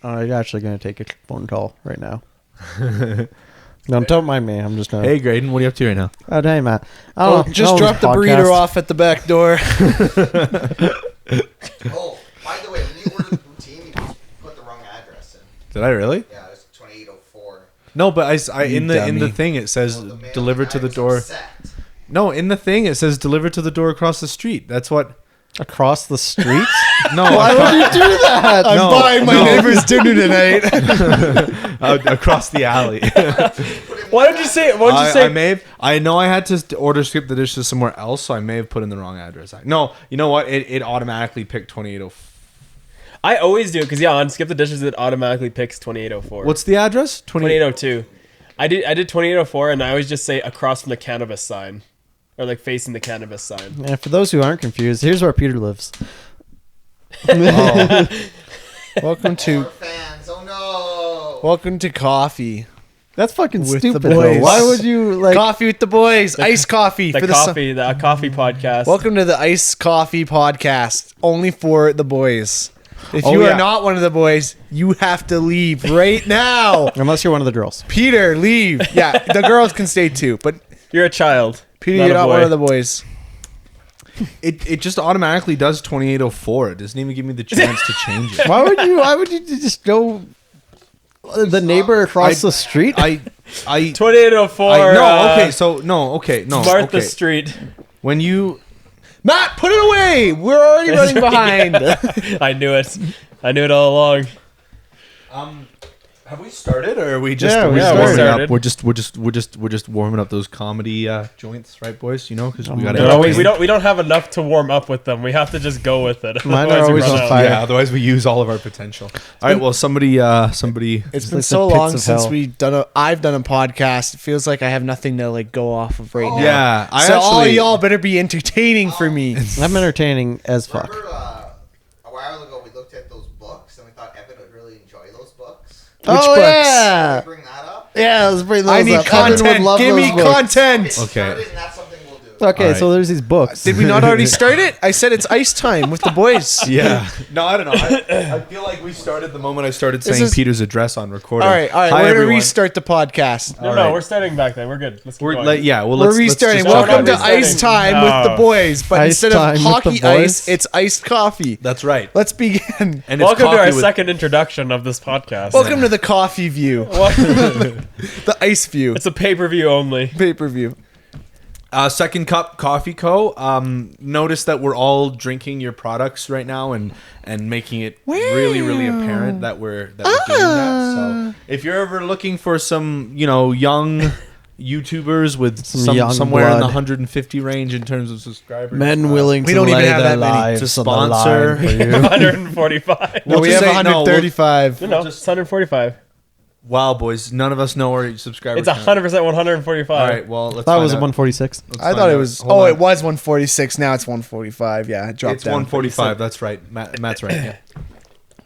I'm actually going to take a phone call right now. No, don't mind me. I'm just going to... Hey, Grayden, what are you up to right now? Oh, hey, Matt. Just drop the burrito off at the back door. Oh, by the way, when you ordered the poutine, you just put the wrong address in. Did I really? Yeah, it's 2804. No, but I in the dummy. thing it says Well, the mail delivered to guy the was door. upset. No, in the thing it says delivered to the door across the street. That's what. Across the street? No, Why would you do that? I'm No, buying my no. neighbor's dinner tonight. across the alley. Why did you say it? Why did you say? I may have. I know I had to order skip the dishes somewhere else, so I may have put in the wrong address. No, you know what? It automatically picked 2804. I always do because on Skip the Dishes it automatically picks 2804. What's the address? 2802? I did 2804 and I always just say across from the cannabis sign, or like facing the cannabis sign. Yeah, for those who aren't confused, here's where Peter lives. Welcome to More fans, oh no! welcome to coffee. That's fucking With the stupid, boys. though. Why would you, like... Coffee with the boys. Iced coffee The for coffee podcast. Welcome to the Iced Coffee Podcast, only for the boys. If Oh, you yeah. are not one of the boys, you have to leave right now. Unless you're one of the girls. Peter, leave. Yeah, the girls can stay too, but You're a child. Peter, not you're a not boy. one of the boys. It just automatically does 2804. It doesn't even give me the chance to change it. Why would you just go the neighbor across the street? I 2804. no. Martha Okay. Street. When you Matt, put it away. We're already running behind. I knew it. I knew it all along. have we started or are we just Yeah, we warming started. up? We're just warming up those comedy joints, right, boys? You know, because we got No, we don't have enough to warm up with them. We have to just go with it. Mine Otherwise are we always run on out. fire. Yeah, otherwise we use all of our potential. All right, well, somebody. It's like been the so pits long of since hell. I've done a podcast. It feels like I have nothing to like go off of right now. Yeah, I So all actually- y'all better be entertaining for me. I'm entertaining as fuck. Remember a while ago we looked at those books and we thought Evan would really enjoy those books? Oh, books? yeah. Can we bring that up? Yeah, let's bring those I need up. Evan would content. love Give those me books. content. It's Okay. started and that's something we'll do. Okay, All so right. there's these books. Did we not already start it? I said it's ice time with the boys. Yeah. No, I don't know. I feel like we started the moment I started This saying is- Peter's address on recording. All right. Hi, We're gonna everyone. restart the podcast. No, All no, right. we're starting back then. We're good. Let's keep We're going. like, yeah. Well, We're let's restarting. just talk Welcome to about restarting. Ice Time No. with the boys, but Ice instead of Time with the hockey boys? ice, it's iced coffee. That's right. Let's begin. And it's Welcome to coffee our with- second introduction of this podcast. Welcome to the coffee view, the ice view, It's a pay-per-view only. pay-per-view. Second Cup Coffee Co. Notice that we're all drinking your products right now and making it really, really apparent that we're doing that. So if you're ever looking for some, young YouTubers with young somewhere in the blood. 150 range in terms of subscribers, Men willing We to don't even lay have their that many lives to on the sponsor. line for you. 145. No, we just have say- no, 135. No, it's 145. Wow, boys, none of us know our subscribers. It's 100% 145. All right, well, let's That find was out. 146. Let's I find thought it out. was. Hold Oh, on. it was 146. Now it's 145. Yeah, it dropped It's down. 145. That's right. Matt's right. Yeah.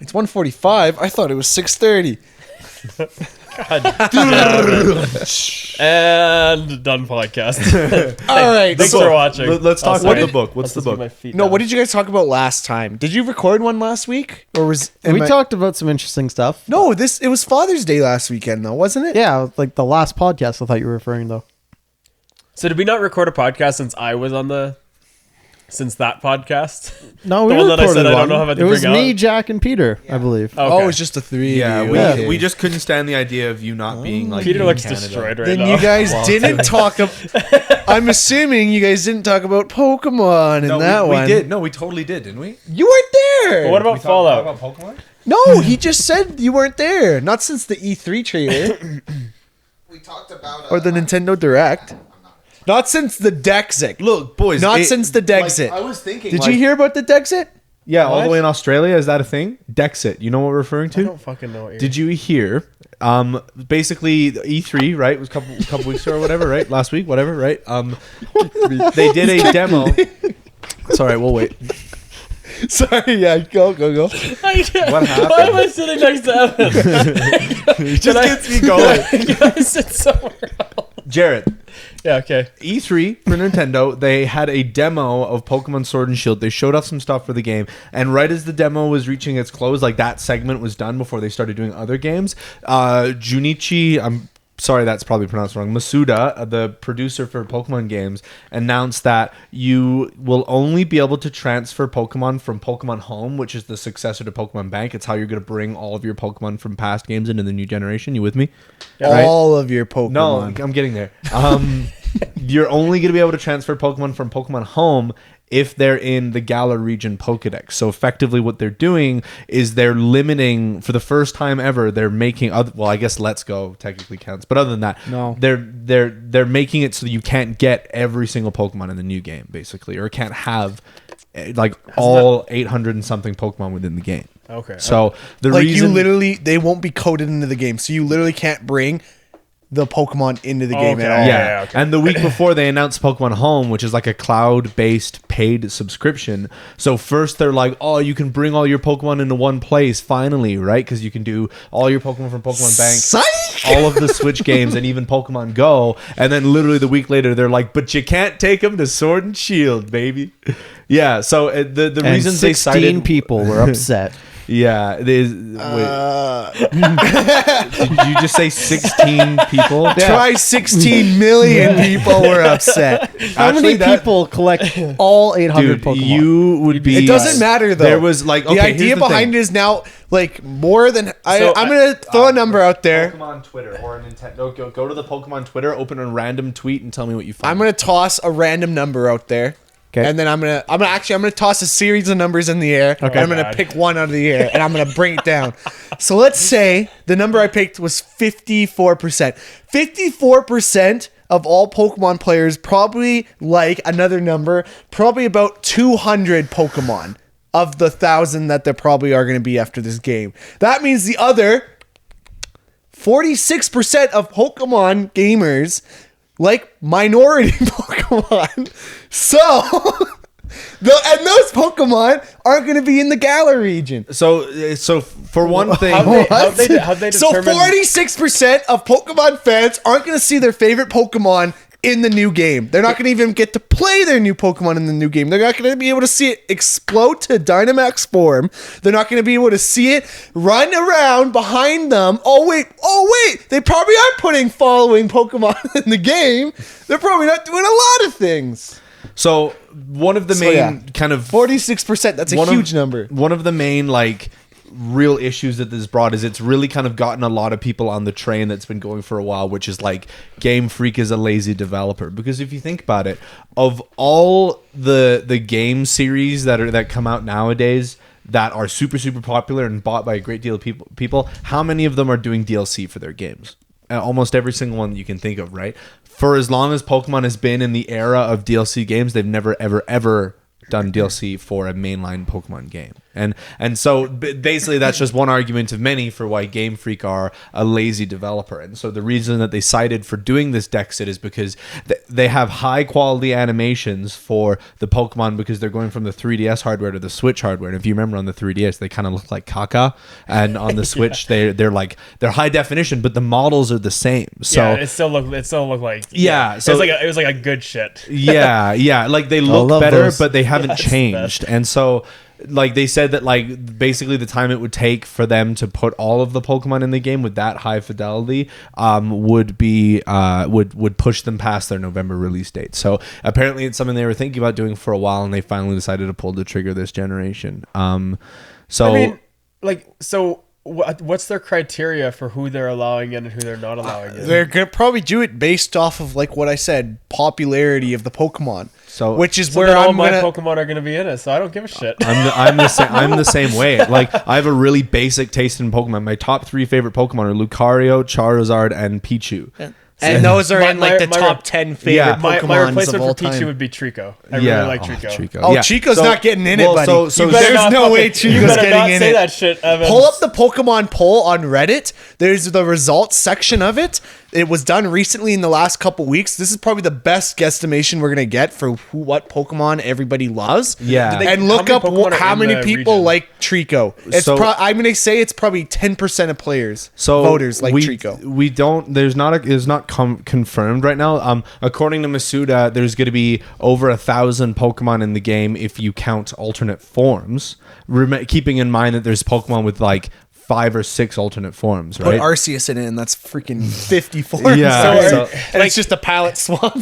It's 145. I thought it was 6:30. And done podcast. All right. Thanks so- for watching. Let's talk I'll about the sit- book. What's I'll the sit with book? my feet No, down. what did you guys talk about last time? Did you record one last week, or was We am I- talked about some interesting stuff. No, it was Father's Day last weekend, though, wasn't it? Yeah, like the last podcast I thought you were referring, though. So did we not record a podcast since I was on since that podcast? No, we The one that I recorded said I don't one. know how to It was bring me, up. Jack, and Peter, I believe. Okay. Oh, it was just the three. Yeah, of we, you. Okay. we just couldn't stand the idea of you not being like Peter in looks Canada. destroyed right Then now. you guys didn't talk. I'm assuming you guys didn't talk about Pokemon in No, that we one. did. No, we totally did, didn't we? You weren't there. But what about Fallout? Pokemon? No, he just said you weren't there. Not since the E3 trailer We talked about or the Nintendo Direct. Not since the Dexit. Look, boys. Not since the Dexit. I was thinking. Did you hear about the Dexit? Yeah, all the What? way in Australia. Is that a thing? Dexit. You know what we're referring I to? don't fucking know what you're Did you hear? Basically, the E3, right? It was a couple weeks ago or whatever, right? Last week, whatever, right? They did a demo. It's all right. We'll wait. Sorry, yeah, go. What happened? Why am I sitting next to Evan? It just gets me going. Can I sit somewhere else? Jarrod, Yeah, okay. E3 for Nintendo, they had a demo of Pokemon Sword and Shield. They showed off some stuff for the game, and right as the demo was reaching its close, like that segment was done before they started doing other games. Junichi, I'm sorry, that's probably pronounced wrong. Masuda, the producer for Pokemon games, announced that you will only be able to transfer Pokemon from Pokemon Home, which is the successor to Pokemon Bank. It's how you're going to bring all of your Pokemon from past games into the new generation. You with me? Yeah. All of your Pokemon. No, I'm getting there. You're only going to be able to transfer Pokemon from Pokemon Home if they're in the Galar region Pokedex. So effectively what they're doing is they're limiting, for the first time ever, they're making well, I guess Let's Go technically counts, but other than that, No. they're making it so that you can't get every single Pokemon in the new game, basically, or can't have like all 800 and something Pokemon within the game. Okay. So the Like reason you literally, they won't be coded into the game, so you literally can't bring the Pokemon into the game Okay. at all. Yeah. okay. And the week before they announced Pokemon Home, which is like a cloud-based paid subscription. So first they're like, oh, you can bring all your Pokemon into one place finally, right? Because you can do all your Pokemon from Pokemon Bank, Psych! all of the Switch games, and even Pokemon Go. And then literally the week later, they're like, but you can't take them to Sword and Shield, baby. Yeah. So the And reasons they 16 cited people were upset. Yeah. Wait, did you just say 16 people? Try 16 million people were upset. How many people collect all 800 Dude, Pokemon? you would be. It doesn't matter though. There was like, okay, the idea here's the behind thing. it is now like more than So I'm gonna throw a number out there. Pokemon Twitter or Nintendo. Go to the Pokemon Twitter, open a random tweet, and tell me what you find. I'm gonna toss a random number out there. 'Kay. And then I'm gonna toss a series of numbers in the air. Okay. And I'm gonna God. pick one out of the air and I'm gonna bring it down. So let's say the number I picked was 54%. 54% of all Pokemon players probably like another number, probably about 200 Pokemon of the 1,000 that there probably are gonna be after this game. That means the other 46% of Pokemon gamers like minority Pokemon. So, and those Pokemon aren't going to be in the Galar region. so for one thing, How'd they So determine? 46% of Pokemon fans aren't going to see their favorite Pokemon in the new game. They're not going to even get to play their new Pokemon in the new game. They're not going to be able to see it explode to Dynamax form. They're not going to be able to see it run around behind them. Oh wait, they probably are putting following Pokemon in the game. They're probably not doing a lot of things. so one of the So, main yeah. kind of 46%, that's a one huge of, number. One of the main like real issues that this brought is it's really kind of gotten a lot of people on the train that's been going for a while, which is like Game Freak is a lazy developer. Because if you think about it, of all the game series that come out nowadays that are super popular and bought by a great deal of people, how many of them are doing DLC for their games? Almost every single one that you can think of, right? For as long as Pokemon has been in the era of DLC games, they've never ever done DLC for a mainline Pokemon game. And so basically that's just one argument of many for why Game Freak are a lazy developer. And so the reason that they cited for doing this Dexit is because they have high quality animations for the Pokemon because they're going from the 3DS hardware to the Switch hardware. And if you remember on the 3DS, they kind of look like caca. And on the Switch, they're high definition, but the models are the same. So Yeah, it still looked like Yeah, so- it was like a good shit. yeah, like they look love better, those. but they haven't changed. And so like they said that like basically the time it would take for them to put all of the Pokemon in the game with that high fidelity would push them past their November release date. So apparently it's something they were thinking about doing for a while, and they finally decided to pull the trigger this generation. So I mean, like, so what's their criteria for who they're allowing in and who they're not allowing in? They're gonna probably do it based off of like what I said, popularity of the Pokemon. So- which is So where then all I'm my gonna. Pokemon are going to be in it, so I don't give a shit. I'm the same way. Like I have a really basic taste in Pokemon. My top 3 favorite Pokemon are Lucario, Charizard, and Pichu. And those are My- in like the my- top 10 favorite Yeah. Pokemon My replacement of all for Pichu time. would be Trico. I really like Trico. Oh, Chico's not getting in it, buddy. So You better there's no way you Chico's better getting not in say it. that shit, Evan. Pull up the Pokemon poll on Reddit. There's the results section of it. It was done recently in the last couple weeks. This is probably the best guesstimation we're gonna get for what Pokemon everybody loves. Yeah. Did they- And how look many up Pokemon are how in many the people region? like Trico. It's So- I'm gonna say it's probably 10% of players, So voters like we, Trico. We don't. There's not. It's not confirmed right now. According to Masuda, there's going to be over 1,000 Pokemon in the game if you count alternate forms. Keeping in mind that there's Pokemon with like 5 or 6 alternate forms, Put right? Arceus in it, and that's freaking 50 forms. Yeah, so- and it's just a palette swap.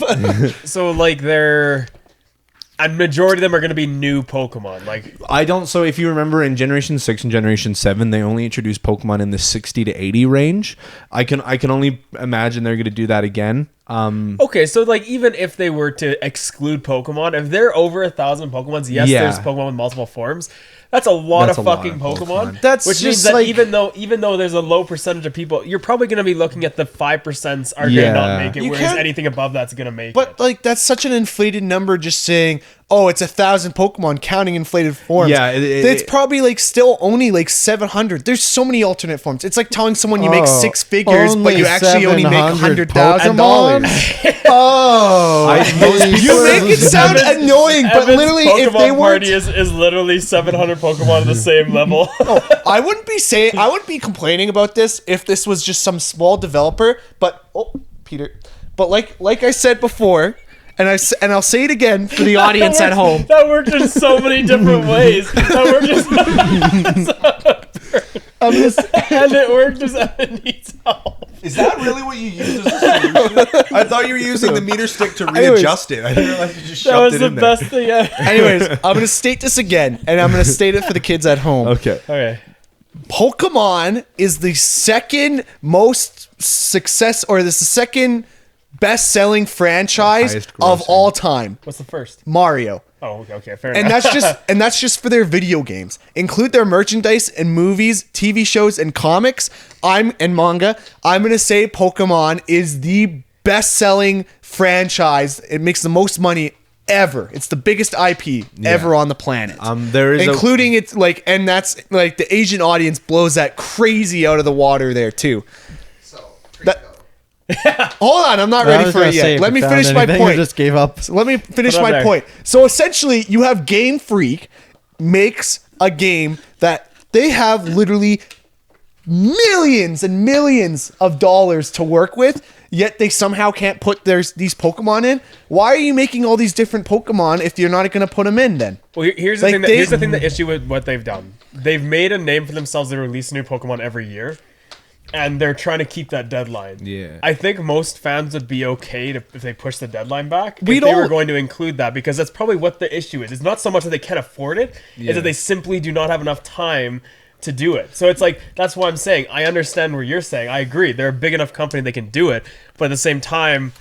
So like a majority of them are going to be new Pokemon. Like I don't. So if you remember in Generation 6 and Generation 7, they only introduced Pokemon in the 60 to 80 range. I can only imagine they're going to do that again. okay, so like even if they were to exclude Pokemon, if they're over 1,000 Pokemons, yes, Yeah. there's Pokemon with multiple forms. That's a lot That's of a lot fucking of Pokemon. Pokemon. That's which means just that like- even though there's a low percentage of people, you're probably going to be looking at the 5% are going Yeah. to not make it, You whereas can't- anything above that's going to make it. But like that's such an inflated number. Just saying, oh, it's 1,000 Pokemon counting inflated forms. Yeah, it's probably like still only like 700. There's so many alternate forms. It's like telling someone you make Oh, 6 figures, but only you actually only make 700 $100,000. Oh, You make it sound annoying, but Evan's literally, Pokemon if they weren't, party is literally 700 Pokemon at the same level. I wouldn't be complaining about this if this was just some small developer. But Peter, but like I said before, and I'll say it again for the audience at home. That worked in so many different ways. That worked I'm just, and it worked as Evan needs help. Is that really what you used as a solution? I thought you were using the meter stick to Anyways. readjust it. I didn't realize you just That shoved was it the in there. best thing ever. anyways, I'm gonna state this again, and I'm gonna state it for the kids at home. Okay. Okay. Pokemon is the second most success, or this is the second best-selling franchise Highest of grossing. all time. What's the first? Mario. Oh, okay, fair And enough. that's just for their video games. Include their merchandise and movies, TV shows, and comics. And manga. I'm gonna say Pokemon is the best-selling franchise. It makes the most money ever. It's the biggest IP ever on the planet. There is including it's like, and that's like the Asian audience blows that crazy out of the water there too. So, That- Trico. Hold on, I'm not I ready was for gonna it say, yet. if Let you me found finish my anything, you point. just gave up. Let me finish Put it up my there. point. So essentially, you have Game Freak makes a game that they have literally millions and millions of dollars to work with, yet they somehow can't put these Pokemon in. Why are you making all these different Pokemon if you're not going to put them in then? Well, here's the Like, thing. they- Here's the thing. The issue with what they've done. They've made a name for themselves. They release new Pokemon every year, and they're trying to keep that deadline. Yeah. I think most fans would be okay if they push the deadline back. We if they were don't- going to include that, because that's probably what the issue is. It's not so much that they can't afford it; it's that they simply do not have enough time to do it. So it's like, that's why I'm saying I understand where you're saying. I agree. They're a big enough company they can do it, but at the same time,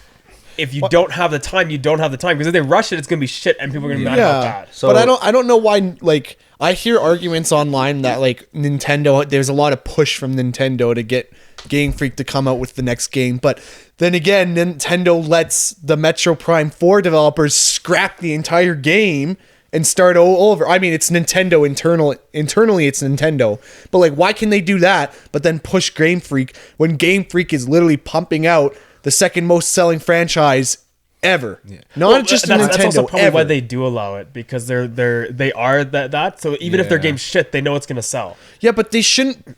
if you don't have the time, you don't have the time. Because if they rush it, it's gonna be shit, and people are gonna be mad about that. So- but I don't know why. Like, I hear arguments online that like Nintendo, there's a lot of push from Nintendo to get Game Freak to come out with the next game. But then again, Nintendo lets the Metro Prime 4 developers scrap the entire game and start all over. I mean, it's Nintendo internally it's Nintendo. But like, why can they do that but then push Game Freak when Game Freak is literally pumping out the second most selling franchise ever? Not Well, just that's, Nintendo, that's also probably ever. why they do allow it, because they are that. So even if their Yeah. game's shit, they know it's gonna sell. Yeah, but they shouldn't.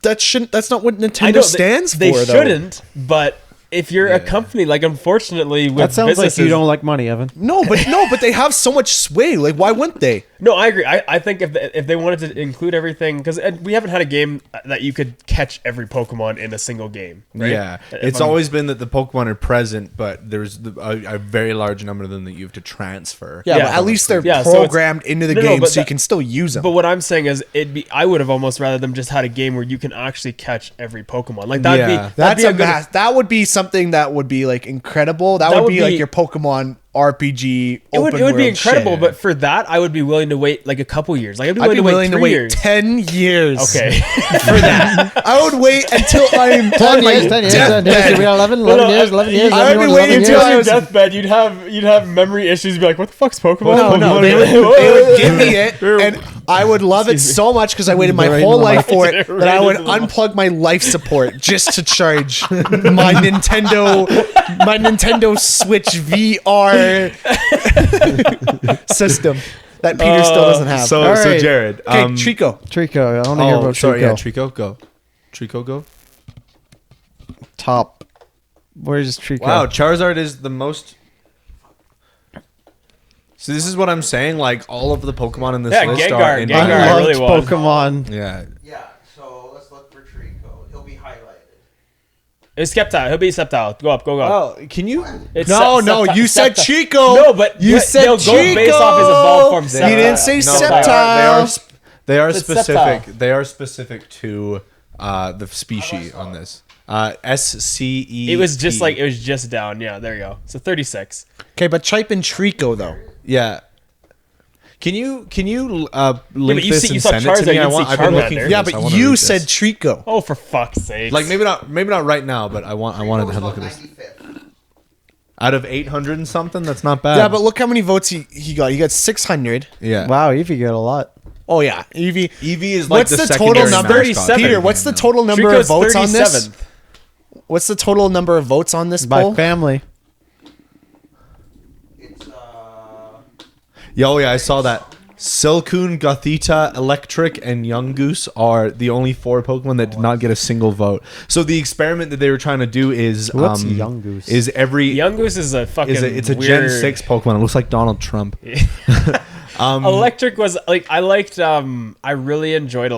That's not what I Nintendo know stands they for. though. shouldn't, but if you're a company, like, unfortunately with That sounds like businesses, you don't like money, Evan. No, but they have so much sway. Like, why wouldn't they? No, I agree. I think if they wanted to include everything, because we haven't had a game that you could catch every Pokemon in a single game, right? Yeah, If it's I'm- always been that the Pokemon are present, but there's a very large number of them that you have to transfer. Yeah, Yeah. but at least they're Yeah, so it's- programmed into the No, game, but so you that- can still use them. But what I'm saying is, I would have almost rather them just had a game where you can actually catch every Pokemon. Like that'd Yeah. be that'd be a good. That would be something that would be like incredible. That That would would be like be- your Pokemon RPG. It would open be world incredible, shit. but for that, I would be willing to wait like a couple years. Like I'd be I'd be willing willing to to wait 3 wait years. 10 years. Okay. For that. I would wait until I'm 10 on my years, 10 years, 10 years. deathbed. We got 11 no, years, 11 years. I would be 11 waiting years. until on I your was- deathbed, you'd have memory issues. You'd be like, "What the fuck's Pokemon?" No, they would give me it, and I would love it so much because I waited my Right whole in the life for it Right that I would into the unplug my life support just to charge my Nintendo Switch VR system that Peter still doesn't have. So All so right. Jarrod. Okay, Trico. Trico. I want to hear about sorry, Trico. yeah, Trico, go. Trico, go. Top. Where's Trico? Wow, Charizard is the most. So this is what I'm saying. Like all of the Pokemon in this Yeah, list Gengar, are in Gengar. I really loved was. Pokemon. Yeah. Yeah, so let's look for Trico. He'll be highlighted. It's Sceptile. He'll be Sceptile. Go up. Go up. Oh, can you? It's No, Sceptile- you said Sceptile. Chico. No, but you said they'll Chico. go based off his evolved form. You Sceptile. didn't say No, Sceptile. They are It's specific. Sceptile. They are specific to the species on this. SCE. It was just down. Yeah, there you go. So 36. Okay, but type in Trico though. Yeah. Can you link but you this see- you and saw send it to Charizard, me? you didn't see I've been looking Charmander. for Yeah, this. I but wanna you read said this. Trico. Oh, for fuck's sake! Like maybe not right now, but I wanted to have a look at this. 95th. Out of 800 and something, that's not bad. Yeah, but look how many votes he got. He got 600. yeah. Wow, Eevee got a lot. Oh yeah, Eevee. Eevee is like What's the total secondary number? mascot 37. for Peter, the what's game the now. total number Trico's of votes on this? 37th. What's the total number of votes on this By poll? family. It's Yeah, I saw that. Silcoon, Gothita, Electric, and Yungoos are the only 4 Pokemon that did not get a single vote. So the experiment that they were trying to do is What's Yungoos? Is every Youngoose is a fucking. it's a weird... Gen 6 Pokemon. It looks like Donald Trump. Electric was like I liked. I really enjoyed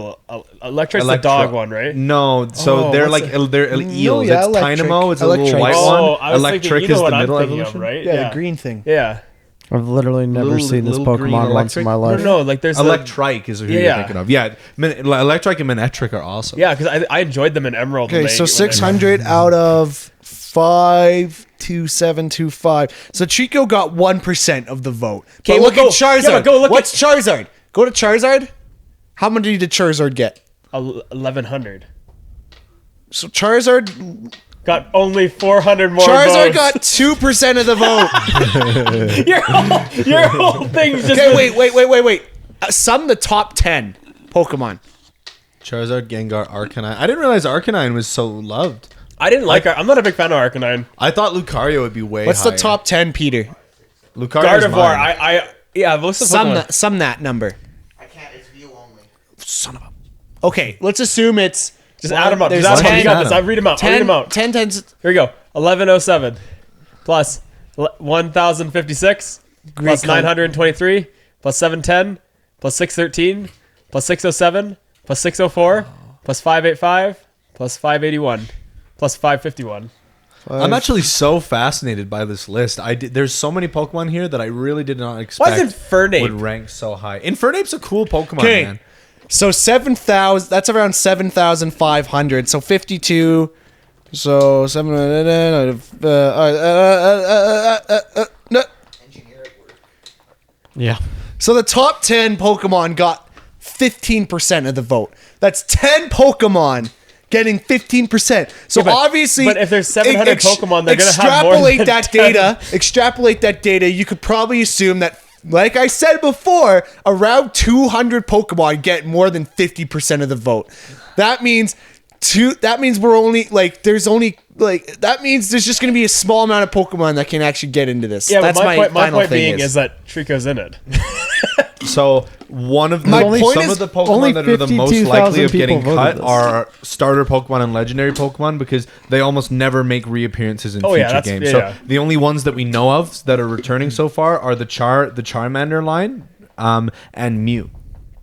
Electric's the dog one, right? No, so Oh, they're what's like they're eels. yeah, it's Electric. Dynamo. It's a little Electric. white Oh, one. I was Electric thinking, you know is what the I'm middle thinking evolution. of, right? Yeah, the green thing. Yeah. I've literally never Little- seen this little green Pokemon once in electric? my No, life. no, like there's Electric is who Yeah. you're thinking of. Yeah, Electric and Manectric are awesome. Yeah, because I enjoyed them in Emerald. Okay, so 600 out of 52725. So Chico got 1% of the vote. Okay, But well, look go- at Charizard. yeah, but go look What's Charizard? Go to Charizard. How many did Charizard get? 1100 So Charizard got only 400 more. Charizard votes. got 2% of the vote. your whole thing's just. Okay, wait. Sum the top 10 Pokemon. Charizard, Gengar, Arcanine. I didn't realize Arcanine was so loved. I didn't like. I'm not a big fan of Arcanine. I thought Lucario would be way What's higher. the top 10, Peter? Lucario's Gardevoir. mine. Yeah, most of the Sum that number. I can't. It's view only. Son of a. Okay, let's assume it's Just add them up. There's Just add them up. You 10, got this. I read them out. I'll read them out. 10 tens. Here we go. 1107 plus 1056 plus con- 923 plus 710 plus 613 plus 607 plus 604 plus 585 plus 581 plus 551. I'm actually so fascinated by this list. There's so many Pokemon here that I really did not expect Why isn't Fernape? would rank so high. Infernape's a cool Pokemon, Okay. man. So 7,000. That's around 7,500. So 52. So 7. Engineer at work. Yeah. So the top 10 Pokemon got 15% of the vote. That's 10 Pokemon getting 15%. So Yeah, but- obviously, but if there's 700 Pokemon, they're gonna have more extrapolate than that 10. data. Extrapolate that data. You could probably assume that, like I said before, around 200 Pokemon get more than 50% of the vote. That means we're only like there's only like that means there's just going to be a small amount of Pokemon that can actually get into this. Yeah, That's but my final point thing being is that Trico's in it. So one of the My point some is of the only Pokemon that are the most 52,000 likely of getting people cut voted this. are starter Pokemon and legendary Pokemon because they almost never make reappearances in Oh, yeah, future that's- games. yeah, So yeah. the only ones that we know of that are returning so far are the Charmander line, and Mew.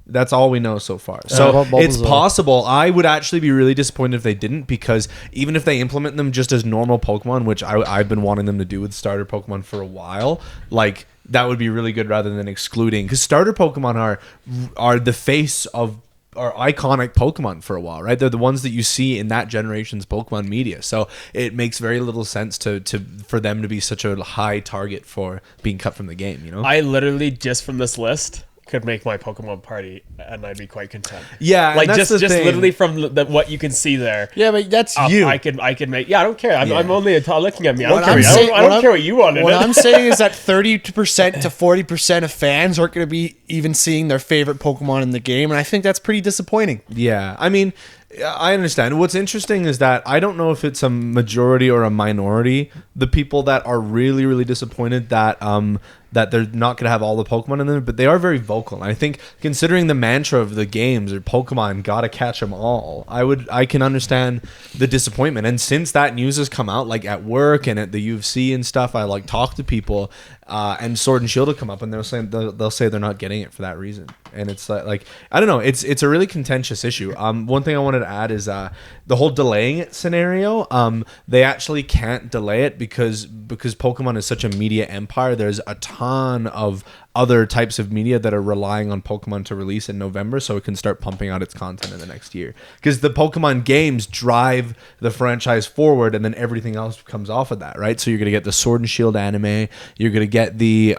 That's all we know so far. So what about it's Bulbasaur? possible. I would actually be really disappointed if they didn't, because even if they implement them just as normal Pokemon, which I've been wanting them to do with starter Pokemon for a while, like that would be really good rather than excluding. Because starter Pokemon are the face of iconic Pokemon for a while, right? They're the ones that you see in that generation's Pokemon media. So it makes very little sense to for them to be such a high target for being cut from the game, you know? I literally, just from this list, could make my Pokemon party, and I'd be quite content. Yeah, like and that's just the thing. literally from what you can see there. Yeah, but that's up, you. I could make. Yeah, I don't care. I'm only looking at me. I What don't I'm care. saying- I don't care what you want. What I'm saying is that 30% to 40% of fans aren't going to be even seeing their favorite Pokemon in the game, and I think that's pretty disappointing. Yeah, I mean, I understand. What's interesting is that I don't know if it's a majority or a minority, the people that are really, really disappointed that that they're not going to have all the Pokemon in them, but they are very vocal. And I think, considering the mantra of the games or Pokemon, gotta catch them all, I can understand the disappointment. And since that news has come out, like at work and at the UFC and stuff, I like talk to people, and Sword and Shield will come up, and they'll say they're not getting it for that reason. And it's like I don't know, it's a really contentious issue. One thing I wanted to add is the whole delaying it scenario. They actually can't delay it because Pokemon is such a media empire. There's a ton of other types of media that are relying on Pokemon to release in November so it can start pumping out its content in the next year. Because the Pokemon games drive the franchise forward, and then everything else comes off of that, right? So you're going to get the Sword and Shield anime, you're going to get the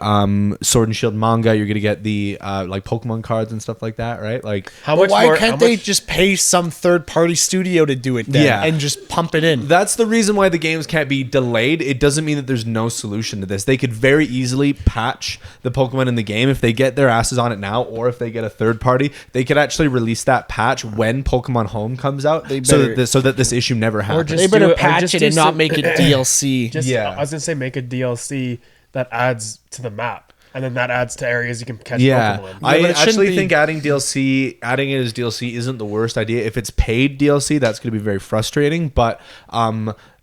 Sword and Shield manga, you're going to get the like Pokemon cards and stuff like that, right? Like, How much Why more? can't they just pay some third-party studio to do it then, Yeah. and just pump it in? that's the reason why the games can't be delayed. It doesn't mean that there's no solution to this. They could very easily patch the Pokemon in the game if they get their asses on it now, or if they get a third party. They could actually release that patch when Pokemon Home comes out, so that this issue never happens. just They better do it- or patch just it do and not some- make it DLC. Yeah. I was gonna say make a DLC that adds to the map, and then that adds to areas you can catch Yeah, Pokemon. I but it shouldn't actually be- think adding it as DLC isn't the worst idea. If it's paid DLC, that's going to be very frustrating. But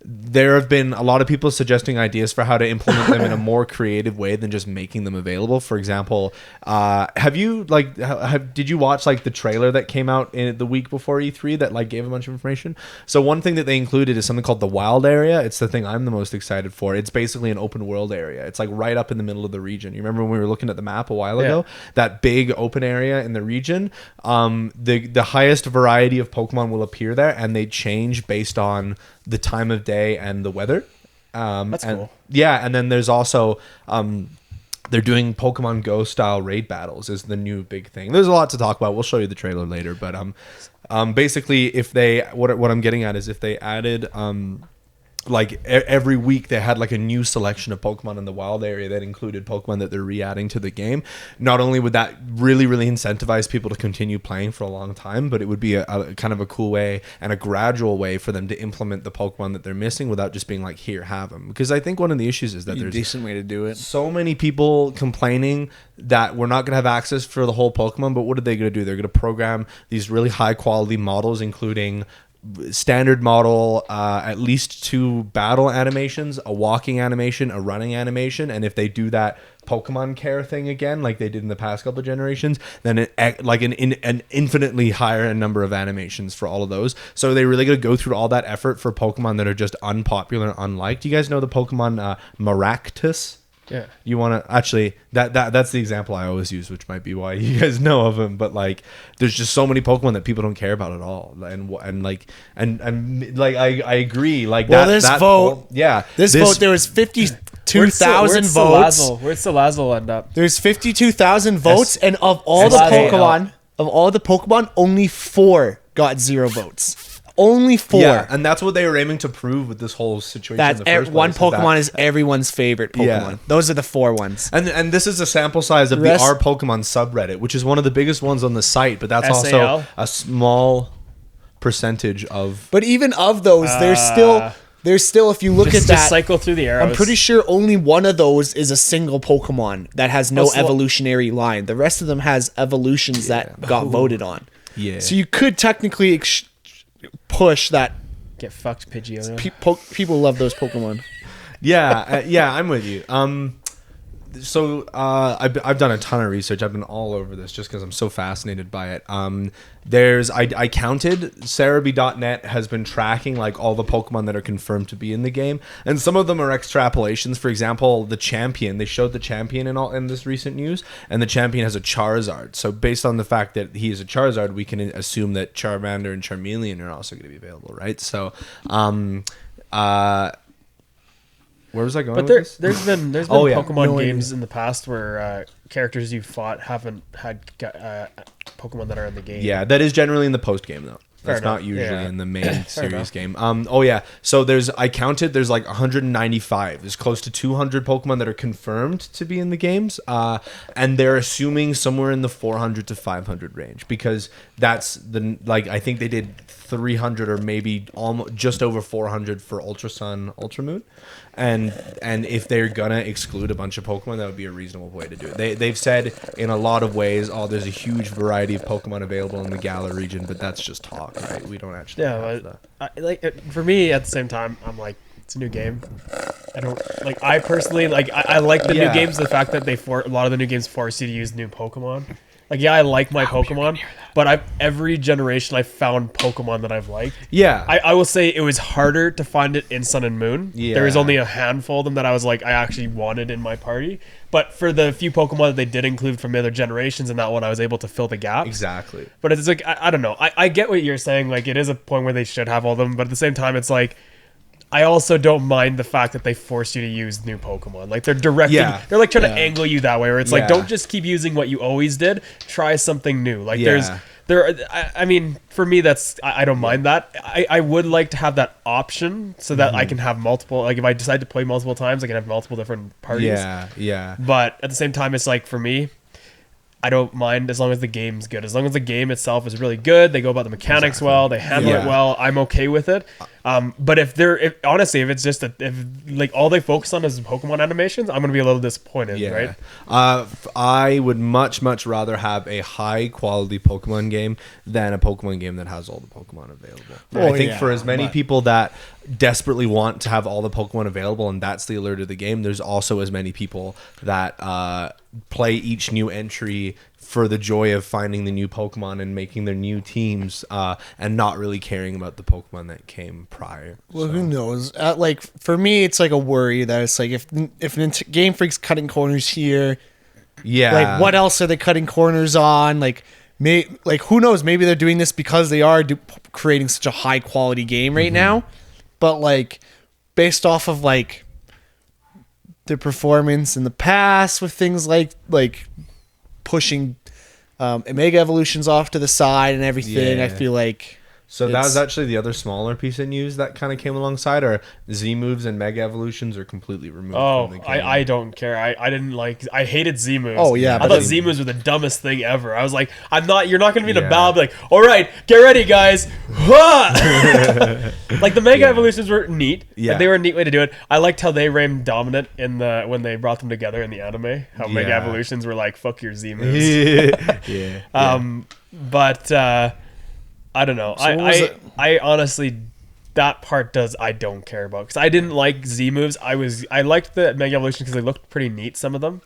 there have been a lot of people suggesting ideas for how to implement them in a more creative way than just making them available. For example, did you watch like the trailer that came out in the week before E3 that like gave a bunch of information? So one thing that they included is something called the Wild Area. It's the thing I'm the most excited for. It's basically an open world area. It's like right up in the middle of the region. You remember when we were looking at the map a while ago? That big open area in the region. The highest variety of Pokemon will appear there, and they change based on the time of day and the weather. That's and, cool. Yeah, and then there's also they're doing Pokemon Go style raid battles is the new big thing. There's a lot to talk about. We'll show you the trailer later, but basically, if they what I'm getting at is if they added like every week they had like a new selection of Pokemon in the wild area that included Pokemon that they're re-adding to the game. Not only would that really, really incentivize people to continue playing for a long time, but it would be a kind of a cool way and a gradual way for them to implement the Pokemon that they're missing without just being like, here, have them. Because I think one of the issues is that A there's decent way to do it. so many people complaining that we're not going to have access for the whole Pokemon, but what are they going to do? They're going to program these really high quality models, including standard model, at least 2 battle animations, a walking animation, a running animation, and if they do that Pokemon care thing again, like they did in the past couple of generations, then an infinitely higher number of animations for all of those. So they really got to go through all that effort for Pokemon that are just unpopular, unliked. You guys know the Pokemon Maractus? Yeah. You want to actually that's the example I always use, which might be why you guys know of him. But like, there's just so many Pokemon that people don't care about at all, and I agree. Like, Well, this vote, this vote, there was 52,000 votes. Where'd Salazzle end up? There's 52,000 votes, and of all the SAL. Pokemon, only 4 got 0 votes. Only 4. Yeah, and that's what they were aiming to prove with this whole situation. That's in the first one place, Pokemon is everyone's favorite Pokemon. Yeah. Those are the 4 ones. And this is a sample size of Rest- the Our Pokemon subreddit, which is one of the biggest ones on the site, but that's SAL? also a small percentage of. But even of those, there's still if you look at that, Just cycle through the arrows. I'm pretty sure only one of those is a single Pokemon that has no evolutionary line. The rest of them has evolutions that got voted on. Yeah. So you could technically push that. Get fucked, Pidgeotto. People love those Pokemon. Yeah, I'm with you. I've done a ton of research. I've been all over this just because I'm so fascinated by it. I counted Cerebi.net has been tracking like all the Pokemon that are confirmed to be in the game, and some of them are extrapolations. For example, the champion. They showed the champion in this recent news, and the champion has a Charizard. So based on the fact that he is a Charizard, we can assume that Charmander and Charmeleon are also going to be available, right? So, where was I going? But with this? there's been Pokemon games in the past where characters you fought haven't had Pokemon that are in the game. Yeah, that is generally in the post game though. That's not usually in the main series game. So I counted. There's like 195. There's close to 200 Pokemon that are confirmed to be in the games, and they're assuming somewhere in the 400 to 500 range because that's I think they did 300 or maybe almost just over 400 for Ultra Sun, Ultra Moon, and if they're gonna exclude a bunch of Pokemon, that would be a reasonable way to do it. They've said in a lot of ways, there's a huge variety of Pokemon available in the Galar region, but that's just talk, right? We don't actually. Yeah, but for me at the same time, I'm like, it's a new game. I don't like. I personally like. I like the new games. The fact that a lot of the new games force you to use new Pokemon. Like, yeah, I like my Pokemon, but every generation I've found Pokemon that I've liked. Yeah. I will say it was harder to find it in Sun and Moon. Yeah. There was only a handful of them that I was like, I actually wanted in my party. But for the few Pokemon that they did include from the other generations in that one, I was able to fill the gaps. Exactly. But it's like, I don't know. I get what you're saying. Like, it is a point where they should have all of them, but at the same time, it's like, I also don't mind the fact that they force you to use new Pokemon. Like, they're directing, they're like trying to angle you that way, where it's like, don't just keep using what you always did. Try something new. Like, I mean, for me, I don't mind that. I would like to have that option so that I can have multiple, like, if I decide to play multiple times, I can have multiple different parties. Yeah. But at the same time, it's like, for me, I don't mind as long as the game's good. As long as the game itself is really good, they go about the mechanics well, they handle it well, I'm okay with it. But if it's just if like all they focus on is Pokemon animations, I'm gonna be a little disappointed, right? I would much rather have a high quality Pokemon game than a Pokemon game that has all the Pokemon available. I think for as many people that desperately want to have all the Pokemon available and that's the allure of the game, there's also as many people that play each new entry for the joy of finding the new Pokemon and making their new teams and not really caring about the Pokemon that came prior. Well, who knows? Like, for me, it's like a worry that it's like if Game Freak's cutting corners here, like, what else are they cutting corners on? Like, who knows? Maybe they're doing this because they are creating such a high quality game right now. But like, based off of like their performance in the past with things like pushing Mega Evolutions off to the side and everything, I feel like. So that was actually the other smaller piece of news that kind of came alongside. Or Z moves and Mega Evolutions are completely removed from the game. I don't care. I hated Z moves. Oh yeah, I thought Z moves were the dumbest thing ever. I was like, you're not gonna be in a battle, be like, all right, get ready, guys. Like, the Mega Evolutions were neat. Yeah, they were a neat way to do it. I liked how they reigned dominant when they brought them together in the anime. How Mega Evolutions were like, fuck your Z moves. But I don't know. So I honestly, that part I don't care about, because I didn't like Z moves. I liked the Mega Evolutions because they looked pretty neat, some of them.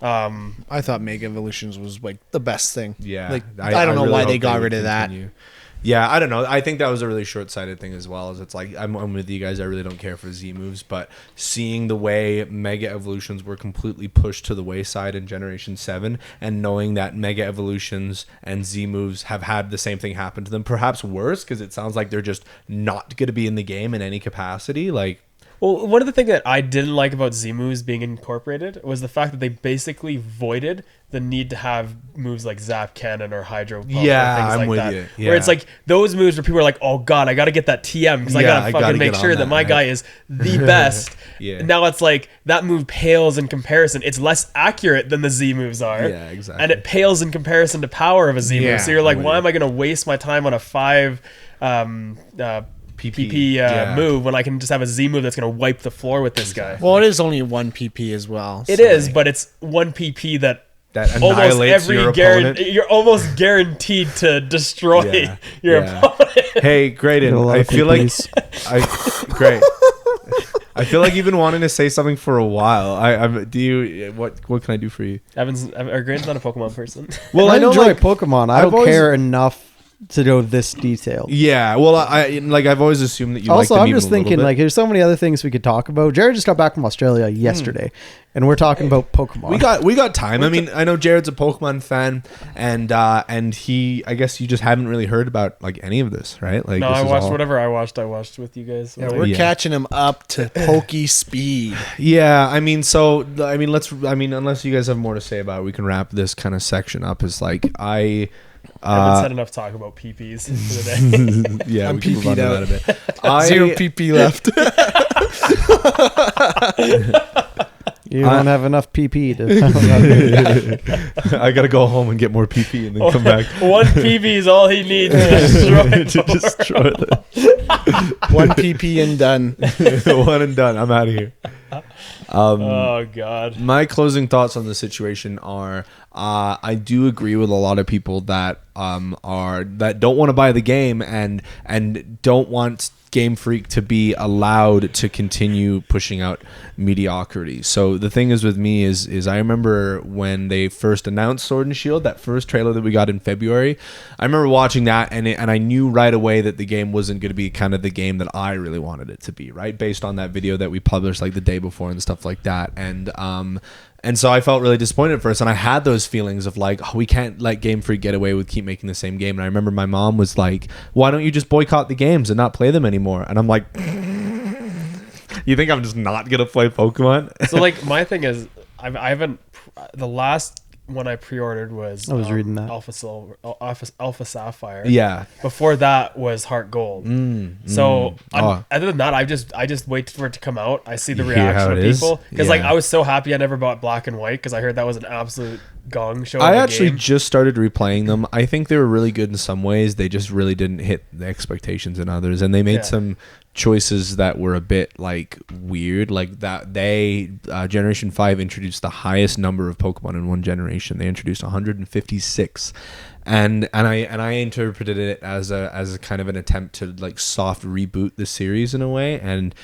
I thought Mega Evolutions was like the best thing. Yeah, like, I don't know really why hope they got rid of continue. that. Yeah, I don't know. I think that was a really short-sighted thing as well. As it's like, I'm with you guys. I really don't care for Z moves, but seeing the way Mega Evolutions were completely pushed to the wayside in Generation 7, and knowing that Mega Evolutions and Z moves have had the same thing happen to them, perhaps worse, because it sounds like they're just not going to be in the game in any capacity. Like, well, one of the things that I didn't like about Z moves being incorporated was the fact that they basically voided the need to have moves like Zap Cannon or Hydro Pump or things I'm like with that. you. Yeah. Where it's like those moves where people are like, oh god, I gotta get that TM because I gotta fucking make sure that my guy is the best. Now it's like that move pales in comparison. It's less accurate than the Z moves are. Yeah, exactly. And it pales in comparison to power of a Z move. So you're like, why am I gonna waste my time on a 5 PP move when I can just have a Z move that's going to wipe the floor with this guy? Well, it is only 1 PP as well. It is, but it's 1 PP that almost your opponent. You're almost guaranteed to destroy your opponent. Hey, Grayden, I feel like I feel like you've been wanting to say something for a while. What can I do for you? Grayden's not a Pokemon person. Well, I I know enjoy like Pokemon. I I've don't always- care enough to go this detailed. yeah. Well, I've always assumed that you Also, like the I'm meme just a little thinking bit. like there's so many other things we could talk about. Jared just got back from Australia yesterday, and we're talking about Pokemon. we got time. I mean, I know Jared's a Pokemon fan, and he. I guess you just haven't really heard about like any of this, right? Like, No, this I is watched all- whatever I watched with you guys. Yeah, we're Yeah. catching him up to pokey speed. Yeah, I mean, unless you guys have more to say about it, we can wrap this kind of section up. Is like I haven't said enough talk about PPs for the day. yeah, I'm we can move on to PP'd that a bit. Zero PP left. You don't have enough PP to. I gotta go home and get more PP and then come back. One PB is all he needs to destroy. to destroy the One PP and done. one and done. I'm out of here. Oh God. My closing thoughts on the situation are I do agree with a lot of people that that don't want to buy the game and don't want Game Freak to be allowed to continue pushing out mediocrity. So the thing is with me is I remember when they first announced Sword and Shield, that first trailer that we got in February. I remember watching that and I knew right away that the game wasn't going to be kind of the game that I really wanted it to be, right? Based on that video that we published like the day before and stuff like that. And so I felt really disappointed at first, and I had those feelings of like, oh, we can't let Game Freak get away with keep making the same game. And I remember my mom was like, why don't you just boycott the games and not play them anymore? And I'm like, you think I'm just not gonna play Pokemon? So like my thing is, I haven't. The last one I pre-ordered was I was reading that. Alpha Sapphire. Yeah. Before that was Heart Gold. So Oh. other than that, I just wait for it to come out. I see the You hear how reaction of it is? people because like Yeah. I was so happy I never bought Black and White because I heard that was an absolute gong show. I of a actually game. just started replaying them. I think they were really good in some ways. They just really didn't hit the expectations in others, and they made Yeah. some choices that were a bit like weird. Like that they Generation 5 introduced the highest number of Pokemon in one generation. They introduced 156. And I interpreted it as a kind of an attempt to like soft reboot the series in a way, and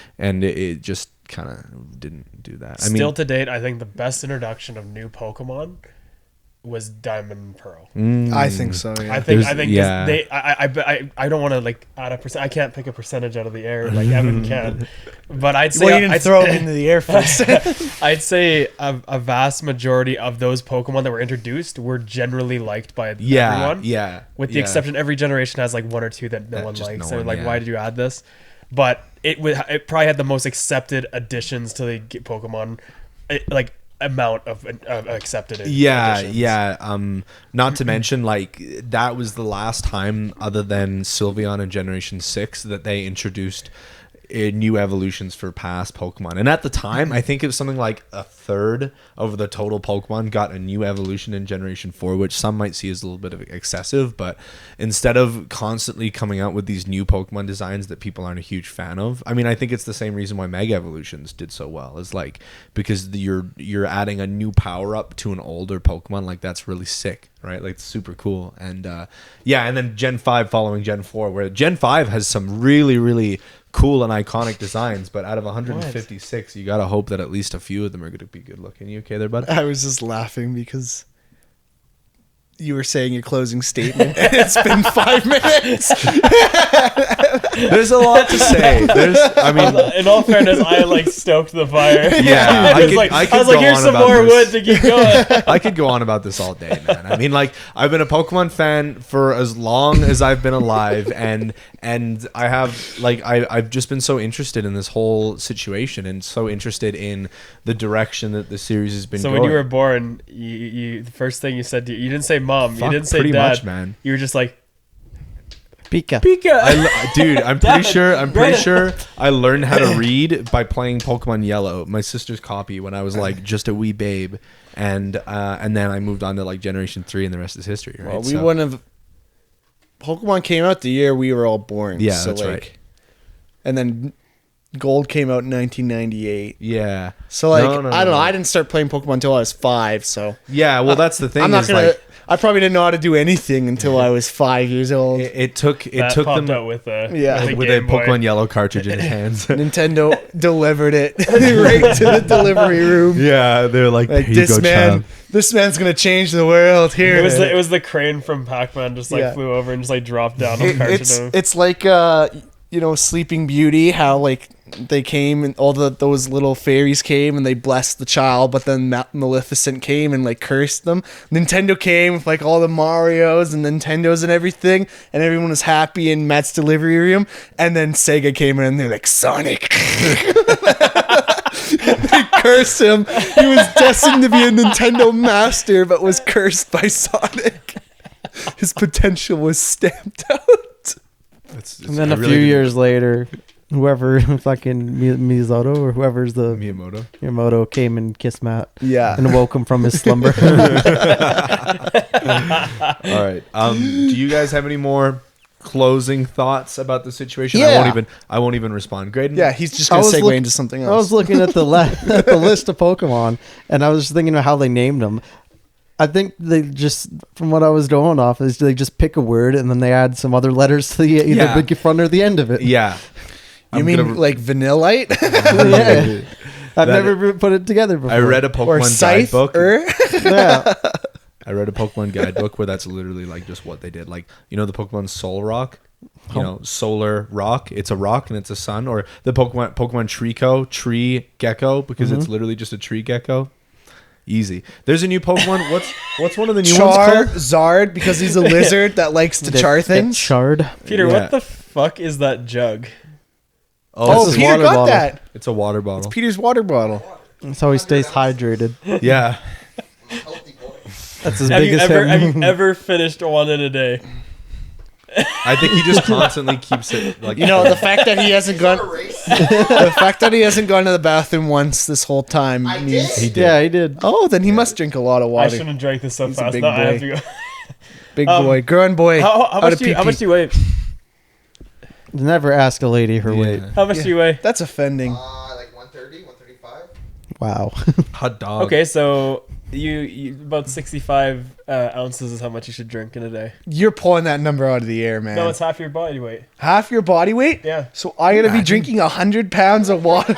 it just kind of didn't do that. I Still mean, to date, I think the best introduction of new Pokemon was Diamond and Pearl. I think so. Yeah. I think There's- 'cause yeah. they I don't want to like add a percent. I can't pick a percentage out of the air like Evan can, but I'd say Well, you didn't I'd, throw him into the air first. I'd say a vast majority of those Pokemon that were introduced were generally liked by everyone. yeah. With the exception, every generation has like one or two that no That one just likes. no So one, like, yeah. why did you add this? But it probably had the most accepted additions to the Pokemon, like amount of accepted. Yeah, additions. yeah. Not to mention, like that was the last time, other than Sylveon in Generation 6, that they introduced new evolutions for past Pokemon. And at the time, I think it was something like a third of the total Pokemon got a new evolution in Generation 4, which some might see as a little bit of excessive. But instead of constantly coming out with these new Pokemon designs that people aren't a huge fan of, I mean, I think it's the same reason why Mega Evolutions did so well. Is like because you're adding a new power up to an older Pokemon. Like that's really sick, right? Like it's super cool. And yeah, and then Gen 5 following Gen 4, where Gen 5 has some really, really cool and iconic designs, but out of 156, you gotta hope that at least a few of them are gonna be good looking. You okay there, bud? I was just laughing because you were saying your closing statement. And it's been 5 minutes. There's a lot to say. I mean, In all fairness, I like stoked the fire. yeah, I was like, go here's on some about more this. wood to keep going. I could go on about this all day, man. I mean, like I've been a Pokemon fan for as long as I've been alive, and I have like I've just been so interested in this whole situation and so interested in the direction that the series has been So going. when you were born, you the first thing you said, you didn't say mom, Fuck, you didn't say pretty dad, much, man. You were just like Pika. Pika. Dude, I'm pretty Dad, sure I learned how to read by playing Pokemon Yellow, my sister's copy, when I was like just a wee babe, and then I moved on to like Generation 3, and the rest is history. Right? Well, we wouldn't have. Pokemon came out the year we were all born. Yeah, so that's like, right. And then Gold came out in 1998. Yeah. So like, No, I don't know. I didn't start playing Pokemon until I was 5. So Yeah, well, that's the thing. I'm not is, gonna. like, I probably didn't know how to do anything until I was 5 years old. It took That them popped out with a with a Game Boy. Pokemon Yellow cartridge in his hands. Nintendo delivered it right to the delivery room. Yeah, they're like, Like, here you go, child. this man's gonna change the world. Here It was the crane from Pac-Man just like Yeah. flew over and just like dropped down on the cartridge. it's like Sleeping Beauty, how like they came and all those little fairies came and they blessed the child, but then Maleficent came and like cursed them. Nintendo came with like all the Marios and Nintendos and everything, and everyone was happy in Matt's delivery room. And then Sega came in and they're like, Sonic. They cursed him. He was destined to be a Nintendo master, but was cursed by Sonic. His potential was stamped out. And then a few years later, whoever fucking Miyamoto or whoever's the Miyamoto came and kissed Matt. Yeah. And woke him from his slumber. All right. Do you guys have any more closing thoughts about the situation? Yeah. I won't even respond. Grayden? Yeah, he's just gonna segue into something else. I was looking at the at the list of Pokemon, and I was just thinking of how they named them. I think they just, from what I was going off, is they just pick a word and then they add some other letters to the either the front or the end of it. Yeah. You mean like Vanillite? Yeah. I've never put it together before. I read a Or Pokemon Scythe? guidebook. Yeah. I read a Pokemon guidebook where that's literally like just what they did. Like, you know, the Pokemon Soul Rock, you know, Solar Rock. It's a rock and it's a sun. Or the Pokemon Trico, Tree Gecko, because it's literally just a tree gecko. Easy. There's a new Pokemon. What's one of the new ones called? Zard, because he's a lizard that likes to char things. Shard. Peter, Yeah. what the fuck is that jug? Oh, This is Peter water got bottle. that. It's a water bottle. Peter's water bottle. That's how he stays hydrated. Yeah. Healthy boy. That's his Have you biggest ever hit. have you ever finished one in a day? I think he just constantly keeps it like You know, the fact that he hasn't gone A race. the fact that he hasn't gone to the bathroom once this whole time I means did. he did. Yeah, he did. oh, then he must drink a lot of I water. shouldn't have drank this so He's a fast. big No, I have boy. to go. Big boy, growing boy. How out much of do you, how pee-pee. much do you weigh? Never ask a lady her weight. How much do you weigh? That's offending. Like 130, 135. Wow. Hot dog. Okay, so you about 65 ounces is how much you should drink in a day. You're pulling that number out of the air, man. No, it's half your body weight. half your body weight. Yeah. So I gotta be drinking 100 pounds of water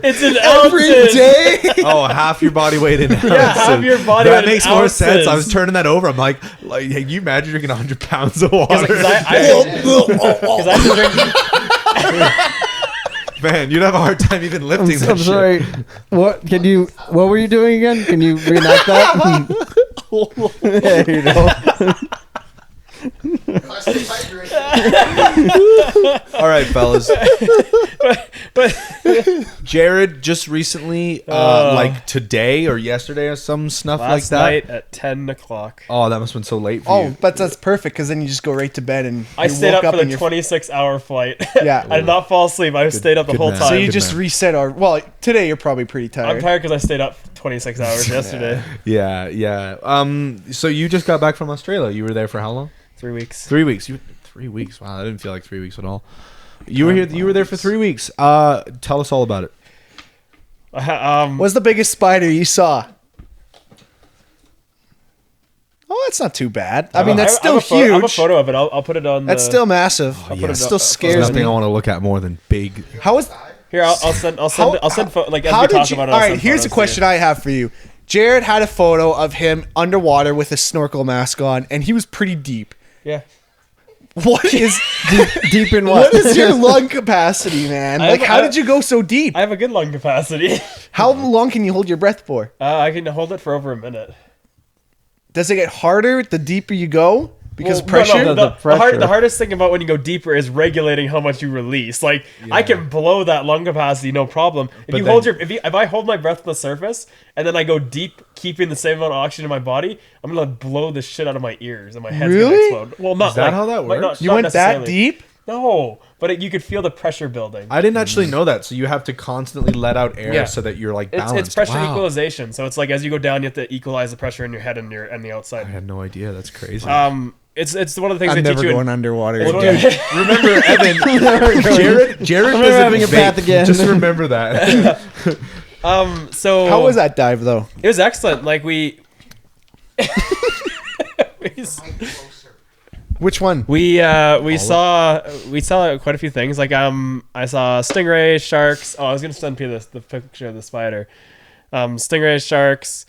It's an every ounces. day. Oh, half your body weight in ounces. Yeah, half your body That weight in makes more sense. I was ounces. turning that over. I'm like, hey, you imagine drinking 100 pounds of water? Because I have to drink. Man, you'd have a hard time even lifting that I'm shit. sorry. What what were you doing again? Can you reenact that? Yeah, you know. Constant hydration. All right, fellas. But Jarrod just recently, like today or yesterday or some snuff like last that. night at 10 o'clock. Oh, that must have been so late for Oh, you. but that's perfect because then you just go right to bed and I you stayed woke up for and the you're- 26-hour flight. Yeah. I did not fall asleep. I stayed up the good whole man. time. So you Good just man. reset our. Well, today you're probably pretty I'm tired. tired because I stayed up 26 hours yesterday. Yeah, yeah. So you just got back from Australia. You were there for how long? 3 weeks. 3 weeks. 3 weeks. Wow, that didn't feel like 3 weeks at all. You were here. You were there for 3 weeks. Tell us all about it. What's the biggest spider you saw? Oh, that's not too bad. I mean, that's I still have huge. I have a photo of it. I'll put it on. That's the, still massive. put It it still up- There's scares nothing me. I want to look at more than big. How is? Here. I'll send. I'll send. Like as How we talk did you? about it. All I'll right, send here's a photos to question you. I have for you. Jarrod had a photo of him underwater with a snorkel mask on, and he was pretty deep. Yeah. What is Deep in what? what is your lung capacity, man? I Like, have- how did you go so deep? I have a good lung capacity. How long can you hold your breath for? I can hold it for over a minute. Does it get harder the deeper you go because Well, pressure? No, The pressure. the hardest thing about when you go deeper is regulating how much you release. Like I can blow that lung capacity, no problem. If But you then- hold if I hold my breath on the surface and then I go deep, keeping the same amount of oxygen in my body, I'm gonna blow the shit out of my ears and my head's Really? gonna explode. Well, not Is that like- how that like, works? You not went that necessarily. deep? No, but you could feel the pressure building. I didn't actually know that. So you have to constantly let out air Yeah. so that you're like It's, balanced. it's pressure Wow. equalization. So it's like as you go down, you have to equalize the pressure in your head and the I outside. had no idea. That's crazy. It's one of the things I'm they never teach you. going underwater. It's again. one of- Remember, Evan, Jarrod I'm doesn't having a bath vape. again. Just remember that. So How was that dive though? It was excellent. Like we Which one? we saw quite a few things. Like I saw stingrays, sharks. Oh, I was gonna send Peter the picture of the spider. Stingrays, sharks,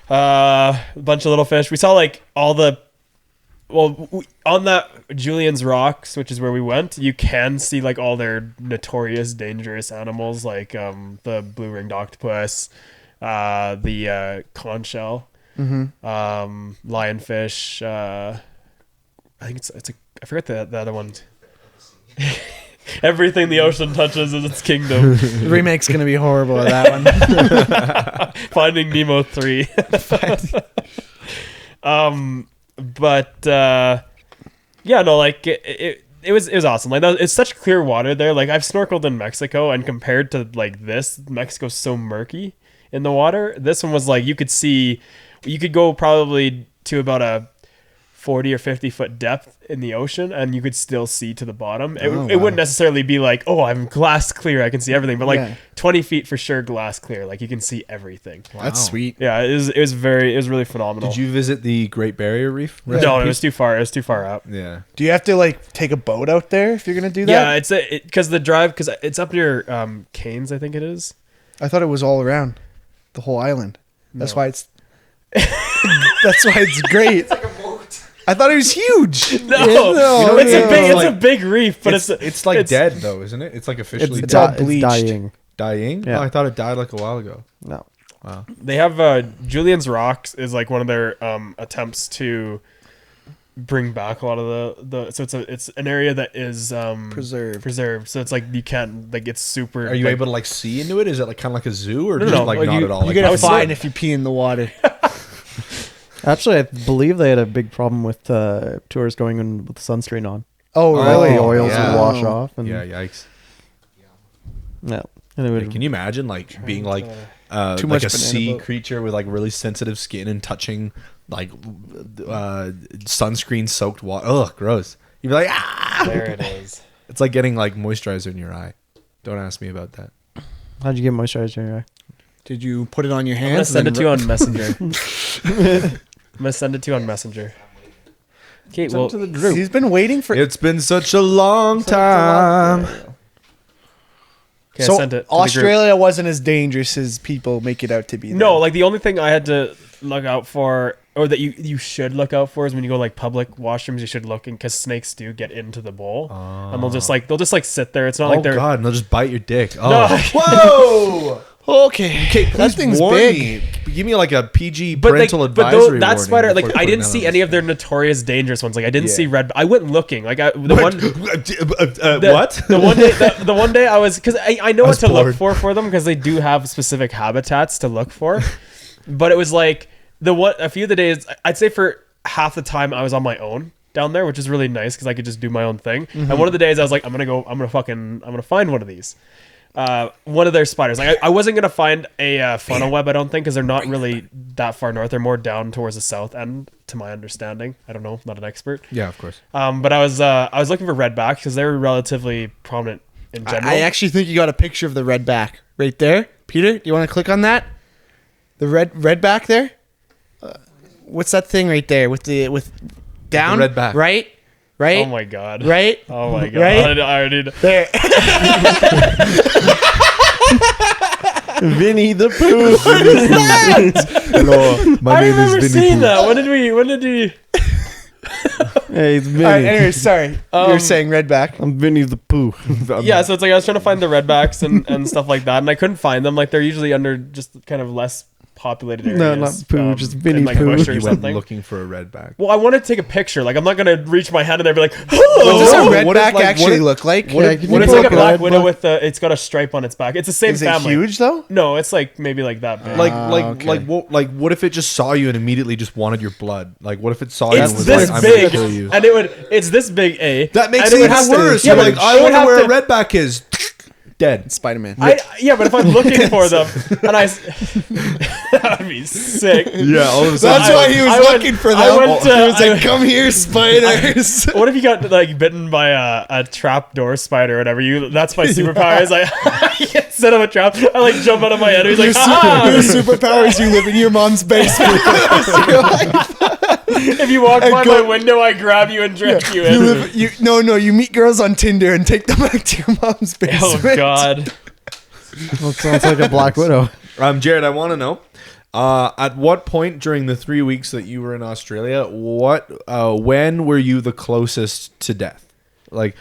a bunch of little fish. We saw like all the. Well, on that Julian's Rocks, which is where we went, you can see like all their notorious dangerous animals, like the blue-ringed octopus, the conch shell, lionfish. I think it's I forget the other one. Everything the ocean touches is its kingdom. The remake's gonna be horrible of that one. Finding Nemo 3. But yeah, no, like it was awesome. Like it's such clear water there. Like I've snorkeled in Mexico, and compared to like this, Mexico's so murky in the water. This one was like you could go probably to about a 40 or 50 foot depth in the ocean, and you could still see to the bottom. It wouldn't necessarily be like, oh, I'm glass clear, I can see everything, but like 20 feet for sure, glass clear, like you can see everything. Wow. That's sweet. Yeah, it was really phenomenal. Did you visit the Great Barrier Reef? No, it was too far. It was too far out. Yeah. Do you have to like take a boat out there if you're gonna do that? Yeah, it's because it's up near Cairns, I think it is. I thought it was all around the whole island. That's why it's. That's why it's great. It's like a boat. I thought it was huge. No, it's a big reef, but it's like dead though, isn't it? It's like officially It's dead. all bleached. dying. Dying? Yeah. Oh, I thought it died like a while ago. No. Wow. They have Julian's Rocks is like one of their attempts to bring back a lot of the so it's an area that is preserved, so it's like you can't like it's super. Are you like, able to like see into it? Is it like kind of like a zoo or No, just no, like like not you- at all? You're Like, gonna was fine so- if you pee in the water. Actually, I believe they had a big problem with tours going in with sunscreen on. Oh, Oh, really? The oils yeah. would wash off. And, yeah, yikes. yeah. And it would, Can you imagine like being like Too like much a banana sea boat. creature with like really sensitive skin and touching like sunscreen soaked water? Ugh, gross. You'd be like, ah! There it is. It's like getting like moisturizer in your eye. Don't ask me about that. how'd you get moisturizer in your eye? Did you put it on your I'm gonna hands? send it and to you on Messenger. I'm gonna send it to you on Messenger. Okay, well, He's been waiting for. It's been such a long time. okay, I So sent it to the group. Australia wasn't as dangerous as people make it out to be. No, then. like the only thing I had to look out for, or that you should look out for, is when you go like public washrooms. You should look in because snakes do get into the bowl, and they'll just like sit there. It's not like Oh they're. god, and they'll just bite your dick. Oh. No. Whoa! Okay, Okay, that please thing's warn big. me. Give me like a PG But like, parental but advisory that warning spider, like before I putting didn't that see on any this. of their notorious dangerous ones. Like I didn't Yeah. see red. I went looking. Like What? The one day I was because I know I what was to bored. look for them because they do have specific habitats to look for. But it was like a few of the days I'd say for half the time I was on my own down there, which is really nice because I could just do my own thing. And one of the days I was like, I'm gonna find one of these. One of their spiders. Like I wasn't gonna find a funnel web. I don't think because they're not really that far north. They're more down towards the south end, to my understanding. I don't know. Not an expert. Yeah, of course. But I was looking for redbacks because they were relatively prominent in general. I actually think you got a picture of the red back right there. Peter, do you want to click on that? The red back there. What's that thing right there with down red back. right? Oh my god. Right? Oh my god. Right? I already. There. Vinny the Pooh. Hello, my I name remember is Vinny seeing Pooh. that. When did we? Hey, it's Vinny. All right. Anyways, sorry. You were saying red back. I'm Vinny the Pooh. Yeah, so it's like I was trying to find the redbacks and stuff like that, and I couldn't find them. Like they're usually under just kind of less populated areas. No, not Pooh, just Vinny in, like, Pooh. bush or You went something. looking for a redback. Well, I wanted to take a picture. Like I'm not gonna reach my hand in there and be like, What "Hello." does a what red if, back like, what actually if- look like? Yeah, can you It's pull like a up a black red widow book? with it's got a stripe on its back. It's the same Is it family. huge though? No, it's like maybe like that big. okay. What if it just saw you and immediately just wanted your blood? Like, what if it saw you It's and was this like, I'm gonna big, kill you? and it's this big. That makes and it would even have to- worse. Yeah, You're but like, I it would wonder have where to- a redback is. Dead. Spider-Man. Yeah, but if I'm looking for them and that'd be sick. Yeah, all of a sudden. That's why he was looking for them. I went to, He was like, "Come here, spiders." what if you got like bitten by a trapdoor spider or whatever? That's my superpower. Is like instead of a trap, I like jump out of my head. He's like, Your superpower is you live in your mom's basement. if you walk by my window, I grab you and drag you in. You meet girls on Tinder and take them back to your mom's basement. Oh God. Well, it sounds like a Black Widow. Jarrod, I want to know, at what point during the 3 weeks that you were in Australia, when were you the closest to death? Like,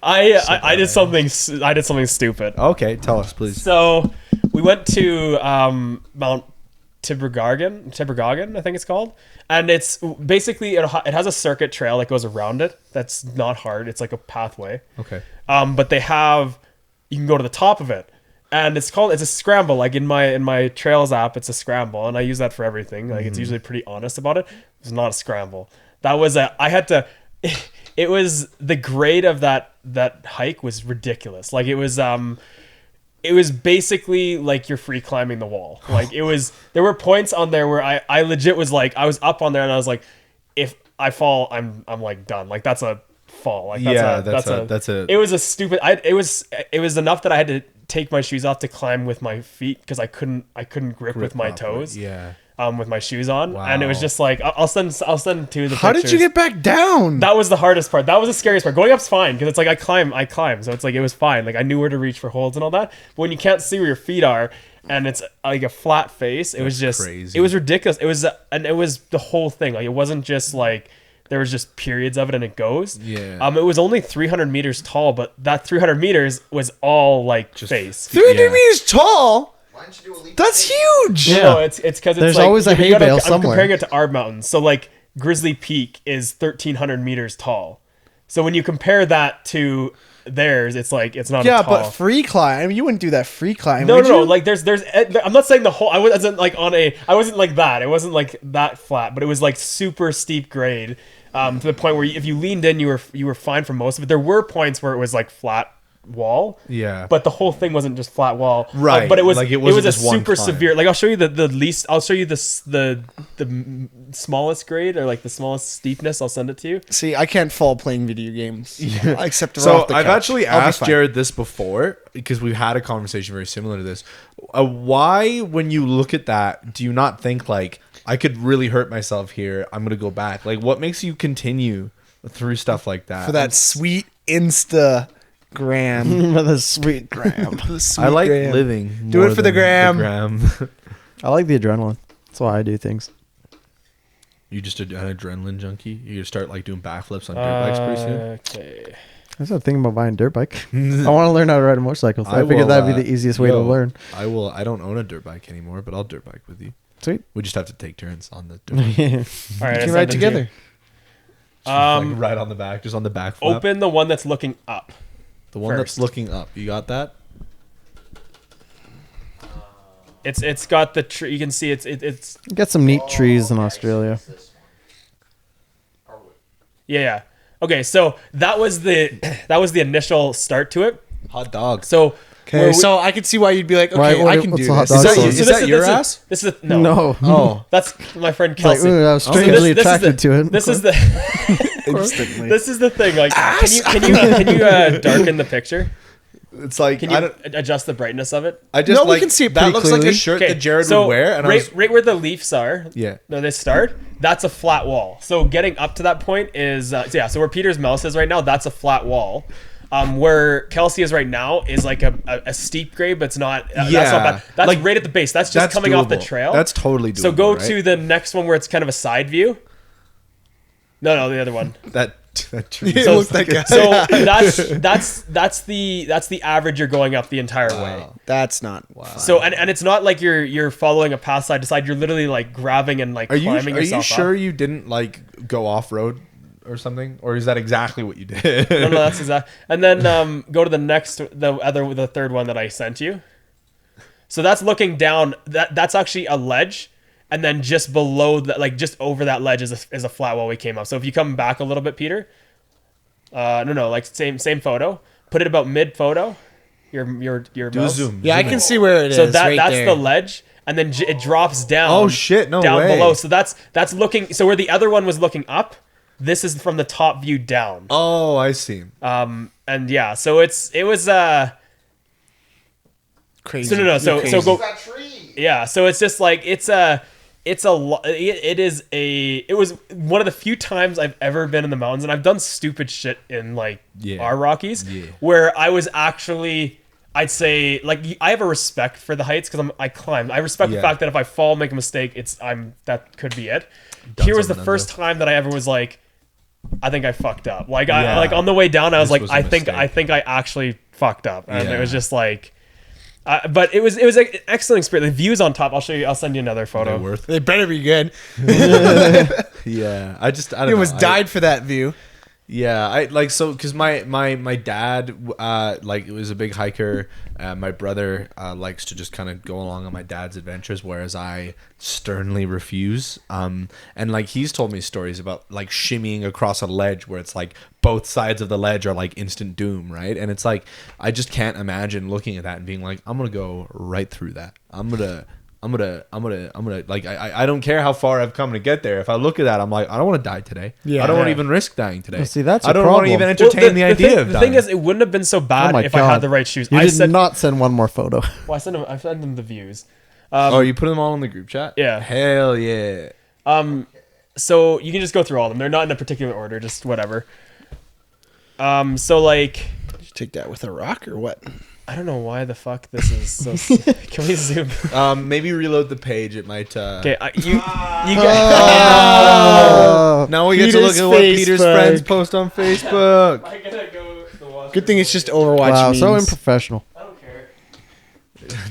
I did something stupid. Okay, tell us, please. So we went to Mount Tibbergoggin, I think it's called, and it's basically it has a circuit trail that goes around it. That's not hard. It's like a pathway. Okay. But you can go to the top of it, and it's a scramble. Like in my Trails app, it's a scramble, and I use that for everything. Like it's usually pretty honest about it. It's not a scramble. It was the grade of that hike was ridiculous. Like it was basically like you're free climbing the wall. Like there were points on there where I legit was like, I was up on there and I was like, if I fall, I'm like done. Like that's a fall. Like that's a it was a stupid, it was enough that I had to take my shoes off to climb with my feet because I couldn't grip with my toes. Yeah. With my shoes on. Wow. And it was just like, I'll send two of the pictures. How did you get back down? That was the hardest part. That was the scariest part. Going up's fine because it's like I climb. So it's like it was fine. Like I knew where to reach for holds and all that. But when you can't see where your feet are and it's like a flat face, it was just crazy. It was ridiculous. It was the whole thing. Like it wasn't just like there was just periods of it and it goes. Yeah. It was only 300 meters tall, but that 300 meters was all like just face. 300 meters tall. Why don't you do a leap? That's huge. Yeah. No, it's because There's like, always a hay bale somewhere. I'm comparing it to our mountains. So like Grizzly Peak is 1,300 meters tall. So when you compare that to theirs, it's like it's not. Yeah, tall. but free climb. You wouldn't do that free climb. No. would you? Like there's. I'm not saying the whole. I wasn't like I wasn't like that. It wasn't like that flat, but it was like super steep grade. To the point where if you leaned in, you were fine for most of it. There were points where it was like flat wall. Yeah. But the whole thing wasn't just flat wall. Right. But it was Like, it it was wasn't a just one super climb. severe. Like I'll show you the least. I'll show you the smallest grade or like the smallest steepness. I'll send it to you. See, I can't fall playing video games. Except So off the I've couch. actually I'll be asked fine. Jarrod this before because we've had a conversation very similar to this. Why, when you look at that, do you not think like I could really hurt myself here? I'm gonna go back. Like, what makes you continue through stuff like that? for that sweet Instagram. With a sweet gram. I like gram. living. Do more it for the than gram. I like the adrenaline. That's why I do things. You just an adrenaline junkie. You gonna start like doing backflips on dirt bikes pretty soon. Okay. I was thinking about buying a dirt bike. I want to learn how to ride a motorcycle. So I figured that'd be the easiest way to learn. I will. I don't own a dirt bike anymore, but I'll dirt bike with you. Sweet. We just have to take turns on the dirt bike. All right. You I can sent ride it to together. you. Like right on the back, just on the back flap. Open the one that's looking up. The one that's first. looking up. You got that? It's got the tree. You can see it's You got some neat trees in Australia. yeah. Okay, so that was the initial start to it. Hot dog. So Okay, so I could see why you'd be like, okay, Why- I can what's do the hot this. dog Is that, song? is So that your ass? This is no. No. Oh. That's my friend Like, Kelsey. ooh, I was So strangely this is attracted the- to it. This is the Instantly. this is the thing. Like, can you darken the picture? It's like Can I you don't. adjust the brightness of it? I just No, we like can see it that pretty looks like a clearly. shirt Okay, that Jarrod so would wear, and right where the leaves are. Yeah. No, they start. That's a flat wall. So getting up to that point is so where Peter's mouse is right now. That's a flat wall. Where Kelsey is right now is like a steep grade, but it's not. That's not bad. That's like, right at the base. That's just that's coming off the doable. trail. That's totally doable. So go right? to the next one where it's kind of a side view. No, the other one. that tree. It So, looked like a- so that's the average you're going up the entire way. That's not. So and it's not like you're following a path side to side. You're literally like grabbing and like Are you climbing yourself up. sure you didn't like go off road or something, or is that exactly what you did? No, that's exact. And then go to the third one that I sent you. So that's looking down. That's actually a ledge, and then just below that, like just over that ledge, is a flat wall we came up. So if you come back a little bit, Peter. No, like same photo. put it about mid photo. Your Do a mouse. zoom. Yeah, I Zoom can in. see where it is. So that's there. the ledge, and then it drops down. Oh, shit, no down way. below. So that's looking. So where the other one was looking up, this is from the top view down. Oh, I see. And yeah, so it was Crazy. no. So Crazy. go. That tree. Yeah, so it's just like it was one of the few times I've ever been in the mountains, and I've done stupid shit in like our Rockies, where I was actually, I'd say, like, I have a respect for the heights because I climb. I respect the fact that if I fall, make a mistake, that could be it. Here was the first time that I ever was like, I think I fucked up. Like I like on the way down, I was This like, was a I think mistake. I actually fucked up, and Yeah. it was just like. But it was an excellent experience. The views on top. I'll show you. I'll send you another photo. Worth. They better be good. Yeah, I don't He know. almost died for that view. Yeah, I like so because my dad like was a big hiker. My brother likes to just kind of go along on my dad's adventures, whereas I sternly refuse. And like he's told me stories about like shimmying across a ledge where it's like both sides of the ledge are like instant doom, right? And it's like I just can't imagine looking at that and being like, I'm gonna go right through that. I'm gonna like I don't care how far I've come to get there. If I look at that, I'm like, I don't want to die today. Yeah. I don't want to Yeah. even risk dying today. Well, see, that's I a don't want to problem. even entertain the idea of the dying. thing is, it wouldn't have been so bad Oh my if I God. had the right shoes. You I did said, not send one more photo. well, I sent them the views. Oh, you put them all in the group chat? Yeah. Hell yeah. So you can just go through all of them. They're not in a particular order, just whatever. So like, Did you take that with a rock or what? I don't know why the fuck this is so. Can we zoom? Maybe reload the page. It might. Okay, you guys. Now we get to look Peter's at what Peter's Facebook. friends post on Facebook. I gotta go to the washroom. Good thing it's just Overwatch Wow, memes. so unprofessional. I don't care.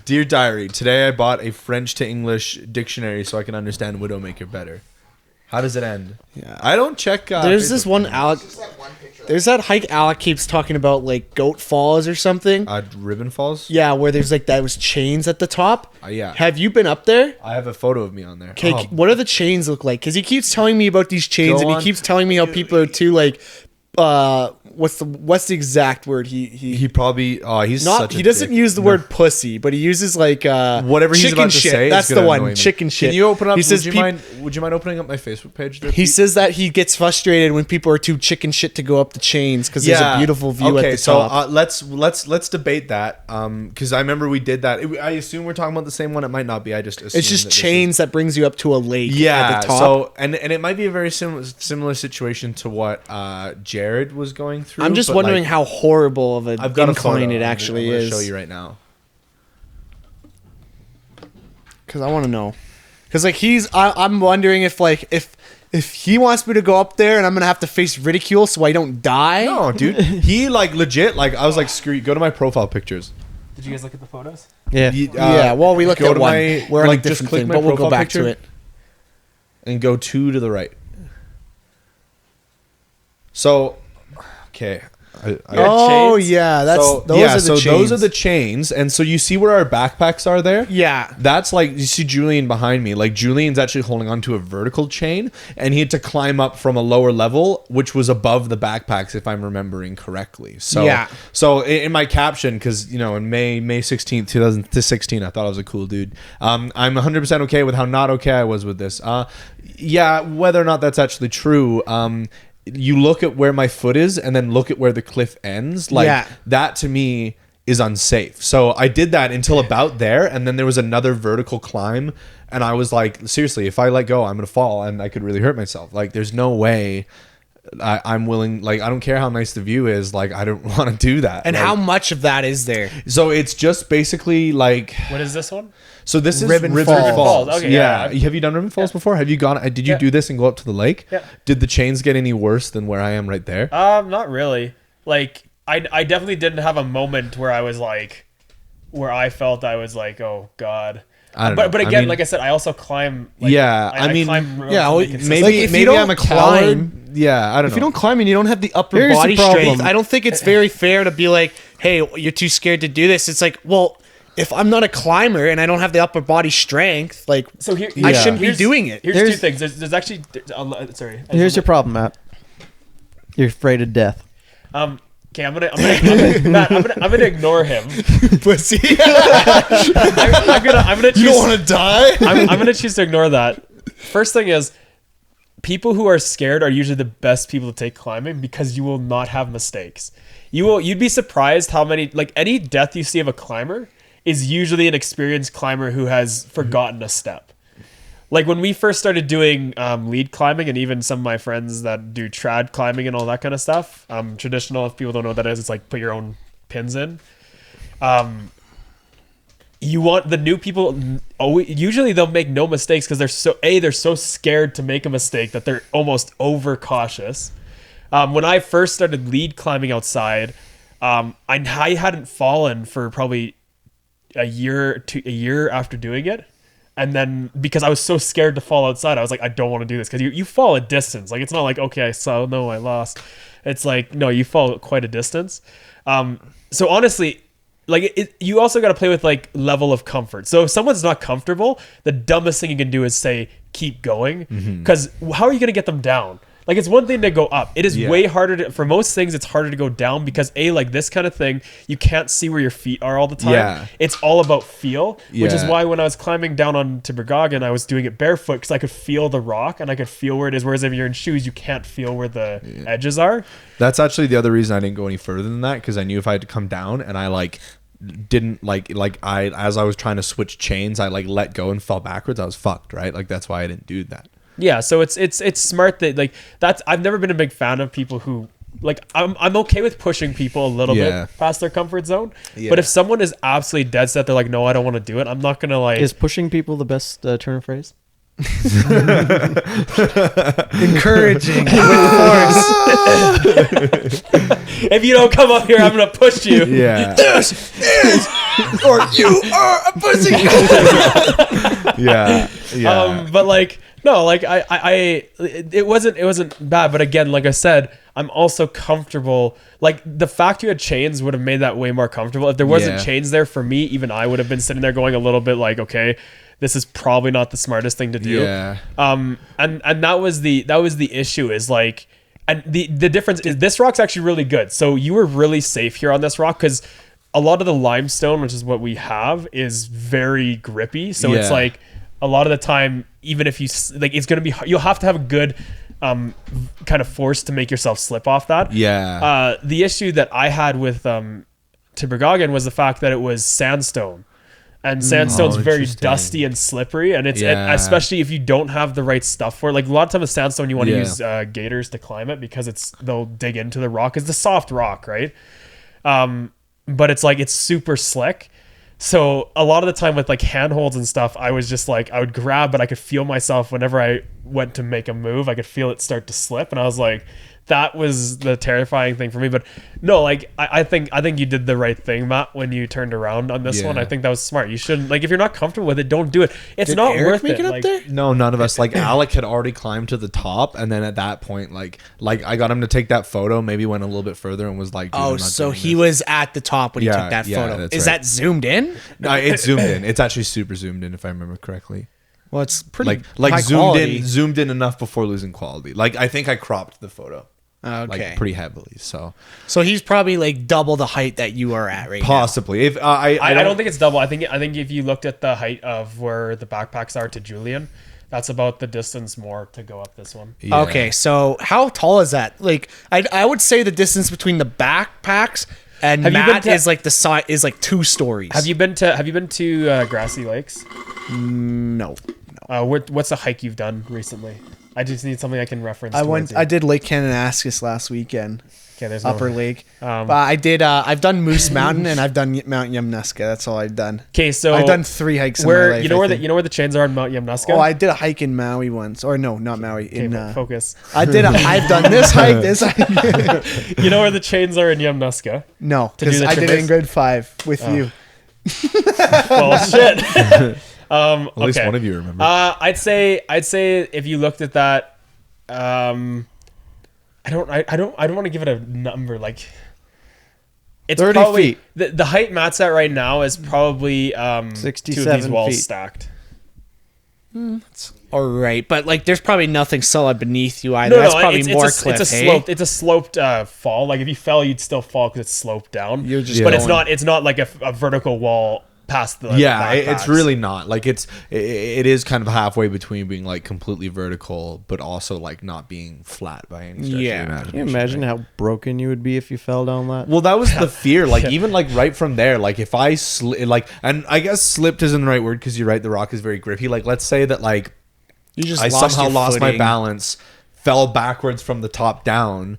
Dear Diary, today I bought a French to English dictionary so I can understand Widowmaker better. How does it end? Yeah. I don't check. There's this Facebook. one Alec. Just that one picture. There's that hike Alec keeps talking about, like Goat Falls or something. Ribbon Falls. Yeah, where there's like those chains at the top. Yeah. Have you been up there? I have a photo of me on there. Okay, Oh, what do the chains look like? Because he keeps telling me about these chains, Go and on. he keeps telling me how people are too like, what's the exact word? he probably. Oh, he's not. such a He doesn't dick. use the word pussy, but he uses like Whatever he's chicken about to shit. say. is That's gonna the annoy one. me. Chicken shit. Can you open up? He says Would you mind opening up my Facebook page? There, He Pete? says that he gets frustrated when people are too chicken shit to go up the chains because there's a beautiful view at the top. Let's debate that. Because I remember we did that. I assume we're talking about the same one. It might not be. I just assume It's just that this is- chains that brings you up to a lake. Yeah. at the top. So and it might be a very similar situation to what Jarrod was going through. I'm just but, wondering like, how horrible of an I've got a incline photo. it actually I'm gonna is. show you right now. Because I want to know. Because like I'm wondering if like if he wants me to go up there and I'm gonna have to face ridicule so I don't die. No, dude. He like legit like I was like screw you. Go to my profile pictures. Did you guys look at the photos? Yeah. Yeah, well, we looked go at to one. my- We're on like, a just different click thing, my but we'll go profile back picture. to it. And go 2 to the right. So, okay. Oh chains? yeah, that's so, those yeah, are the so chains. those are the chains, and so you see where our backpacks are there. Yeah. That's like you see Julian behind me. Like Julian's actually holding onto a vertical chain, and he had to climb up from a lower level, which was above the backpacks, if I'm remembering correctly. So Yeah. So in my caption, because in May 16th, 2016, I thought I was a cool dude. I'm 100% okay with how not okay I was with this. Yeah, whether or not that's actually true. You look at where my foot is and then look at where the cliff ends. Like Yeah. that to me is unsafe. So I did that until about there, and then there was another vertical climb, and I was like, seriously, if I let go, I'm gonna fall and I could really hurt myself. Like there's no way I'm willing. Like I don't care how nice the view is. Like I don't want to do that. And Like, how much of that is there? So it's just basically like. What is this one? So this is Ribbon Ribbon Falls. Falls. Okay, yeah. yeah. Have you done Ribbon Falls before? Have you gone? Did you Yeah. do this and go up to the lake? Yeah. Did the chains get any worse than where I am right there? Not really. Like I definitely didn't have a moment where I felt I was like, oh god. I don't know. But I again, mean- like I said, I also climb. Like, Yeah, I mean, climb yeah, relatively well, consistently. Maybe Like, if you maybe don't I'm a climb- coward. Yeah, I don't If know. you don't climb and you don't have the upper Here's the body problem. strength, I don't think it's very fair to be like, hey, you're too scared to do this. It's like, well, if I'm not a climber and I don't have the upper body strength, like, So here, I shouldn't be here's- doing it. Here's two There's- things. There's actually sorry. Here's your problem, Matt. You're afraid of death. Okay, I'm gonna ignore him. Pussy. I'm gonna choose. You don't want to die? I'm gonna choose to ignore that. First thing is, people who are scared are usually the best people to take climbing because you will not have mistakes. You'd be surprised how many, like, any death you see of a climber is usually an experienced climber who has forgotten a step. Like when we first started doing lead climbing, and even some of my friends that do trad climbing and all that kind of stuff, traditional, if people don't know what that is, it's like put your own pins in. You want the new people, usually they'll make no mistakes because they're so scared to make a mistake that they're almost overcautious. When I first started lead climbing outside, I hadn't fallen for probably a year after doing it. And then because I was so scared to fall outside, I was like, I don't want to do this, because you fall a distance. Like, it's not like, okay, I lost. It's like, no, you fall quite a distance. So honestly, like, you also got to play with like level of comfort. So if someone's not comfortable, the dumbest thing you can do is say, keep going, because how are you going to get them down? Like, it's one thing to go up. It is way harder for most things. It's harder to go down because like this kind of thing, you can't see where your feet are all the time. Yeah. It's all about feel, which is why when I was climbing down on Tibbergagan, I was doing it barefoot because I could feel the rock and I could feel where it is. Whereas if you're in shoes, you can't feel where the edges are. That's actually the other reason I didn't go any further than that, because I knew if I had to come down and I didn't as I was trying to switch chains, I let go and fell backwards, I was fucked, right? Like, that's why I didn't do that. Yeah, so it's smart that, like, that's, I've never been a big fan of people who, like, I'm okay with pushing people a little bit past their comfort zone, but if someone is absolutely dead set, they're like, no, I don't want to do it, I'm not gonna like. Is pushing people the best turn of phrase? Encouraging with force. If you don't come up here, I'm gonna push you. Yeah. This is, or you are a pussy. Yeah. But like, no, like it wasn't bad, but again, like I said, I'm also comfortable. Like, the fact you had chains would have made that way more comfortable. If there wasn't chains there, for me, even I would have been sitting there going a little bit like, okay, this is probably not the smartest thing to do. Yeah. And that was the issue, is like, and the difference is this rock's actually really good. So you were really safe here on this rock because a lot of the limestone, which is what we have, is very grippy. So it's like, a lot of the time, even if you like, it's gonna be, you'll have to have a good kind of force to make yourself slip off that. Yeah. The issue that I had with Tibbergagan was the fact that it was sandstone. And sandstone's very dusty and slippery, and it's especially if you don't have the right stuff for it. Like, a lot of time with sandstone, you want to use gators to climb it because they'll dig into the rock. It's the soft rock, right? But it's like, it's super slick. So a lot of the time with like handholds and stuff, I was just like, I would grab, but I could feel myself whenever I went to make a move, I could feel it start to slip, and I was like, that was the terrifying thing for me. But no, like, I think you did the right thing, Matt, when you turned around on this one. I think that was smart. You shouldn't, like, if you're not comfortable with it, don't do it. It's not worth it. Up there? No, none of us. Like, Alec had already climbed to the top, and then at that point, like I got him to take that photo, maybe went a little bit further and was like, dude, Oh, so he was at the top when he took that photo. Is that zoomed in? No, it's zoomed in. It's actually super zoomed in, if I remember correctly. Well, it's pretty like high zoomed in enough before losing quality. Like, I think I cropped the photo. Okay. Like, pretty heavily. So he's probably like double the height that you are at right possibly. If I don't think it's double. I think if you looked at the height of where the backpacks are to Julian, that's about the distance more to go up this one. now. Okay, so how tall is that? Like, I would say the distance between the backpacks and Matt is like the side is like 2 stories. Have you been to Grassy Lakes? No. What's the hike you've done recently? I just need something I can reference. I did Lake Kananaskis last weekend. Okay, there's Upper Lake. But I did. I've done Moose Mountain and I've done Mount Yamnuska. That's all I've done. Okay, so I've done 3 hikes. In my life, you know where the chains are in Mount Yamnuska? Oh, I did a hike in Maui once, or no, not Maui. Okay, focus. I've done this hike. This hike. You know where the chains are in Yamnuska? No, because I did it in grade 5 with you. Well, shit. at least one of you remember. I'd say if you looked at that, I don't want to give it a number. Like, it's 30 probably feet. The height Matt's at right now is probably 67 2 of these walls feet. stacked. All right, but like, there's probably nothing solid beneath you either. That's probably more cliff. It's a sloped fall. Like if you fell, you'd still fall because it's sloped down. You're just but it's not like a vertical wall past the it's really not like it is kind of halfway between being like completely vertical but also like not being flat by any stretch of the imagination. Can you imagine how broken you would be if you fell down that? Well, that was the fear. Like even like right from there, like if I and I guess slipped isn't the right word because you're right, the rock is very grippy. Like let's say that like I somehow lost my balance, fell backwards from the top down.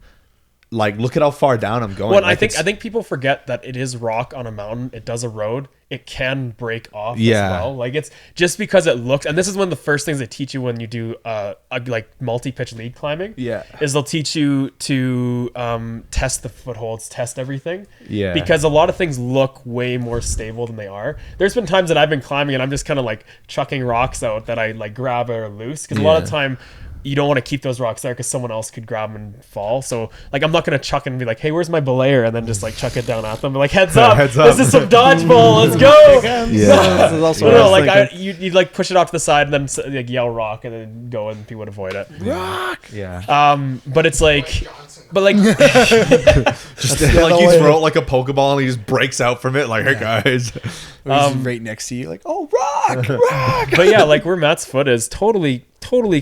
Like look at how far down I'm going. Well, like, I think people forget that it is rock on a mountain. It does erode. It can break off as well. Like it's just because it looks, and this is one of the first things they teach you when you do like multi-pitch lead climbing. Is they'll teach you to test the footholds, test everything. Because a lot of things look way more stable than they are. There's been times that I've been climbing and I'm just kind of like chucking rocks out that I like grab or loose because a lot of time you don't want to keep those rocks there because someone else could grab them and fall. So like I'm not gonna chuck and be like, hey, where's my belayer, and then just like chuck it down at them. Be like, heads up, this is some dodgeball, let's go. This is also like you'd like push it off to the side and then like yell rock and then go and people would avoid it. Rock. But it's like, but like just like you throw it like a Pokeball and he just breaks out from it like, hey guys. Right next to you, like, oh, rock. But yeah, like where Matt's foot is totally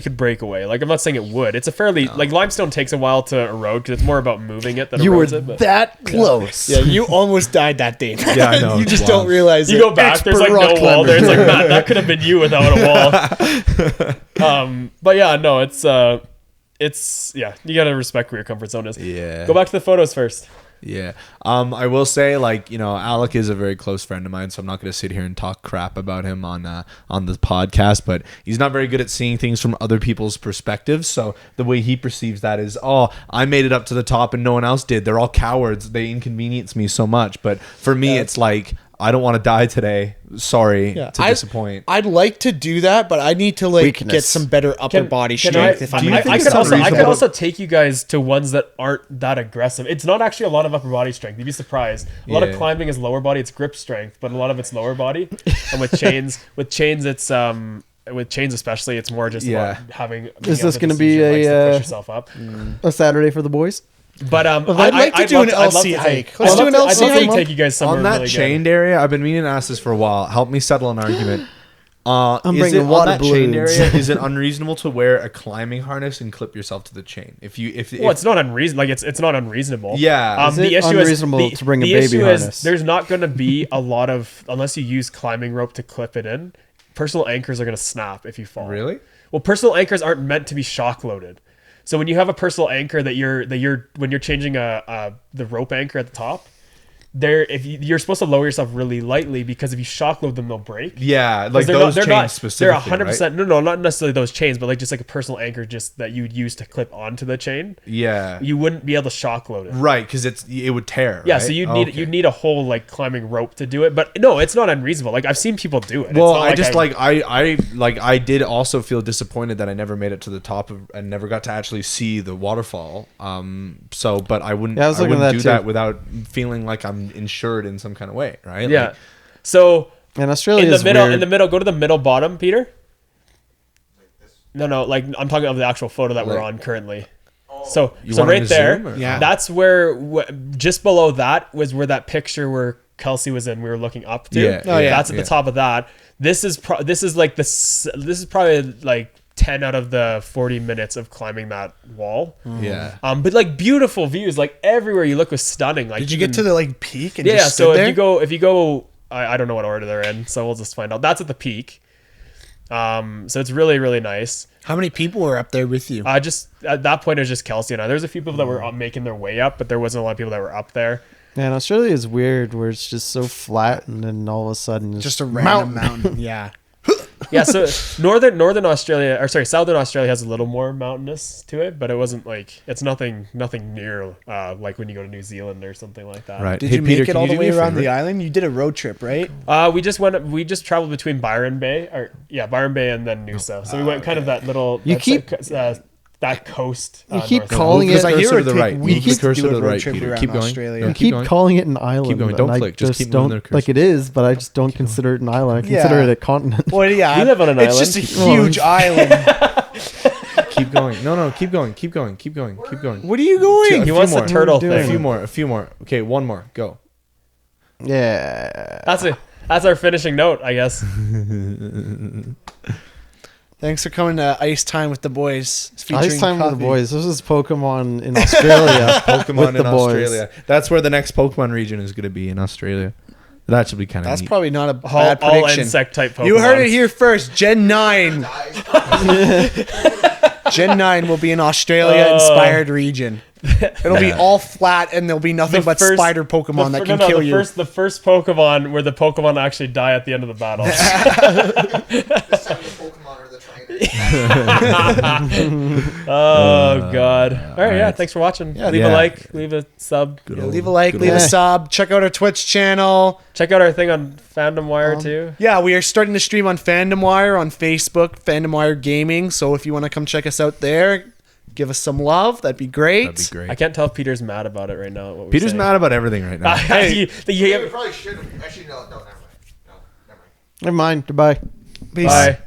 could break away. Like I'm not saying it would. It's a fairly like limestone takes a while to erode because it's more about moving it than you were erodes it. But that close. Yeah, you almost died that day. Yeah, I know. You just don't realize you it. go back. There's like no wall there. It's like Matt, that could have been you without a wall. But yeah, no, it's you gotta respect where your comfort zone is. Yeah. Go back to the photos first. Yeah. I will say, like, you know, Alec is a very close friend of mine, so I'm not going to sit here and talk crap about him on the podcast, but he's not very good at seeing things from other people's perspectives. So the way he perceives that is, oh, I made it up to the top and no one else did. They're all cowards. They inconvenience me so much. But for me, it's like, I don't want to die today. Sorry to disappoint. I'd like to do that, but I need to like get some better upper body strength. I could also take you guys to ones that aren't that aggressive. It's not actually a lot of upper body strength. You'd be surprised. A lot of climbing is lower body. It's grip strength, but a lot of it's lower body. And with chains, it's with chains especially, it's more just about having. Is this going to be push yourself up? A Saturday for the boys? But I'd like to do an LC hike. Let's do an LC hike. Take you guys somewhere on that really chained area. I've been meaning to ask this for a while. Help me settle an argument. I'm bringing water chained balloons. area, is it unreasonable to wear a climbing harness and clip yourself to the chain? If it's not unreasonable. Like it's not unreasonable. Yeah. The issue unreasonable to bring a baby harness? There's not going to be a lot of, unless you use climbing rope to clip it in. Personal anchors are going to snap if you fall. Really? Well, personal anchors aren't meant to be shock loaded. So when you have a personal anchor that you're when you're changing the rope anchor at the top, you're supposed to lower yourself really lightly because if you shock load them, they'll break. Yeah, like those chains specifically. They're 100%. Right? No, not necessarily those chains, but like just like a personal anchor, just that you would use to clip onto the chain. Yeah, you wouldn't be able to shock load it. Right, because it would tear. Yeah, right? so you'd need a whole like climbing rope to do it. But no, it's not unreasonable. Like I've seen people do it. Well, I did also feel disappointed that I never made it to the top and never got to actually see the waterfall. But I wouldn't. I wouldn't do that without feeling like I'm insured in some kind of way, right? Yeah. Like, so in Australia, in the middle, go to the middle bottom, Peter. No, like I'm talking of the actual photo that we're on currently. So right there, that's where just below that was where that picture where Kelsey was in. We were looking up to. That's at the top of that. This is probably like 10 out of the 40 minutes of climbing that wall. Yeah. But like beautiful views, like everywhere you look was stunning. Like, did you get to the like peak? And just so there? if you go, I don't know what order they're in, so we'll just find out. That's at the peak. So it's really, really nice. How many people were up there with you? Just at that point, it was just Kelsey and I. There's a few people that were making their way up, but there wasn't a lot of people that were up there. Man, Australia is weird where it's just so flat and then all of a sudden it's just a random mountain. Yeah. Yeah, so southern Australia has a little more mountainous to it, but it wasn't like it's nothing near like when you go to New Zealand or something like that. Right. Did you make it all the way around the island? You did a road trip, right? We just traveled between Byron Bay and then Noosa. So we went kind of that little that coast. You keep north. calling Because it. I hear Cursor it to the would right. take Move weeks the to cursor do to a the road right, trip Peter. around Keep going. Australia. No, You keep keep going. calling it an island. going. Don't and I flick. Just keep don't moving their like it is, but I just don't consider it an island. I consider Yeah. it a continent. Well, yeah, We live on an it's island. just a huge island. Keep going. No, keep going. Keep going. Keep going. Keep going. What are you going? He wants the more. turtle doing? A thing. few more. Okay, one more. Go. Yeah. That's our finishing note, I guess. Thanks for coming to Ice Time with the Boys. It's Ice featuring Time with Coffee. the Boys. This is Pokemon in Australia. Pokemon with in the boys. Australia. That's where the next Pokemon region is going to be, in Australia. That should be kind of That's neat. probably not a All, bad all prediction. insect type Pokemon. You heard it here first. Gen 9. Guys, Gen 9 will be an Australia-inspired region. It'll be all flat, and there'll be nothing but spider Pokemon that can kill you. The first Pokemon where the Pokemon actually die at the end of the battle. this time the Pokemon are the trainers. Oh God! All right, yeah. right. Thanks for watching. Yeah. Leave a like, leave a sub. Good Yeah, old- leave a like, good leave a old- sub. Check out our Twitch channel. Check out our thing on Fandom Wire too. Yeah, we are starting to stream on Fandom Wire on Facebook, Fandom Wire Gaming. So if you want to come check us out there, give us some love. That'd be great. That'd be great. I can't tell if Peter's mad about it right now. What we're Peter's saying. mad about everything right now. You- We probably should have. Actually, no, never mind. No, never mind. Never mind. Goodbye. Peace. Bye.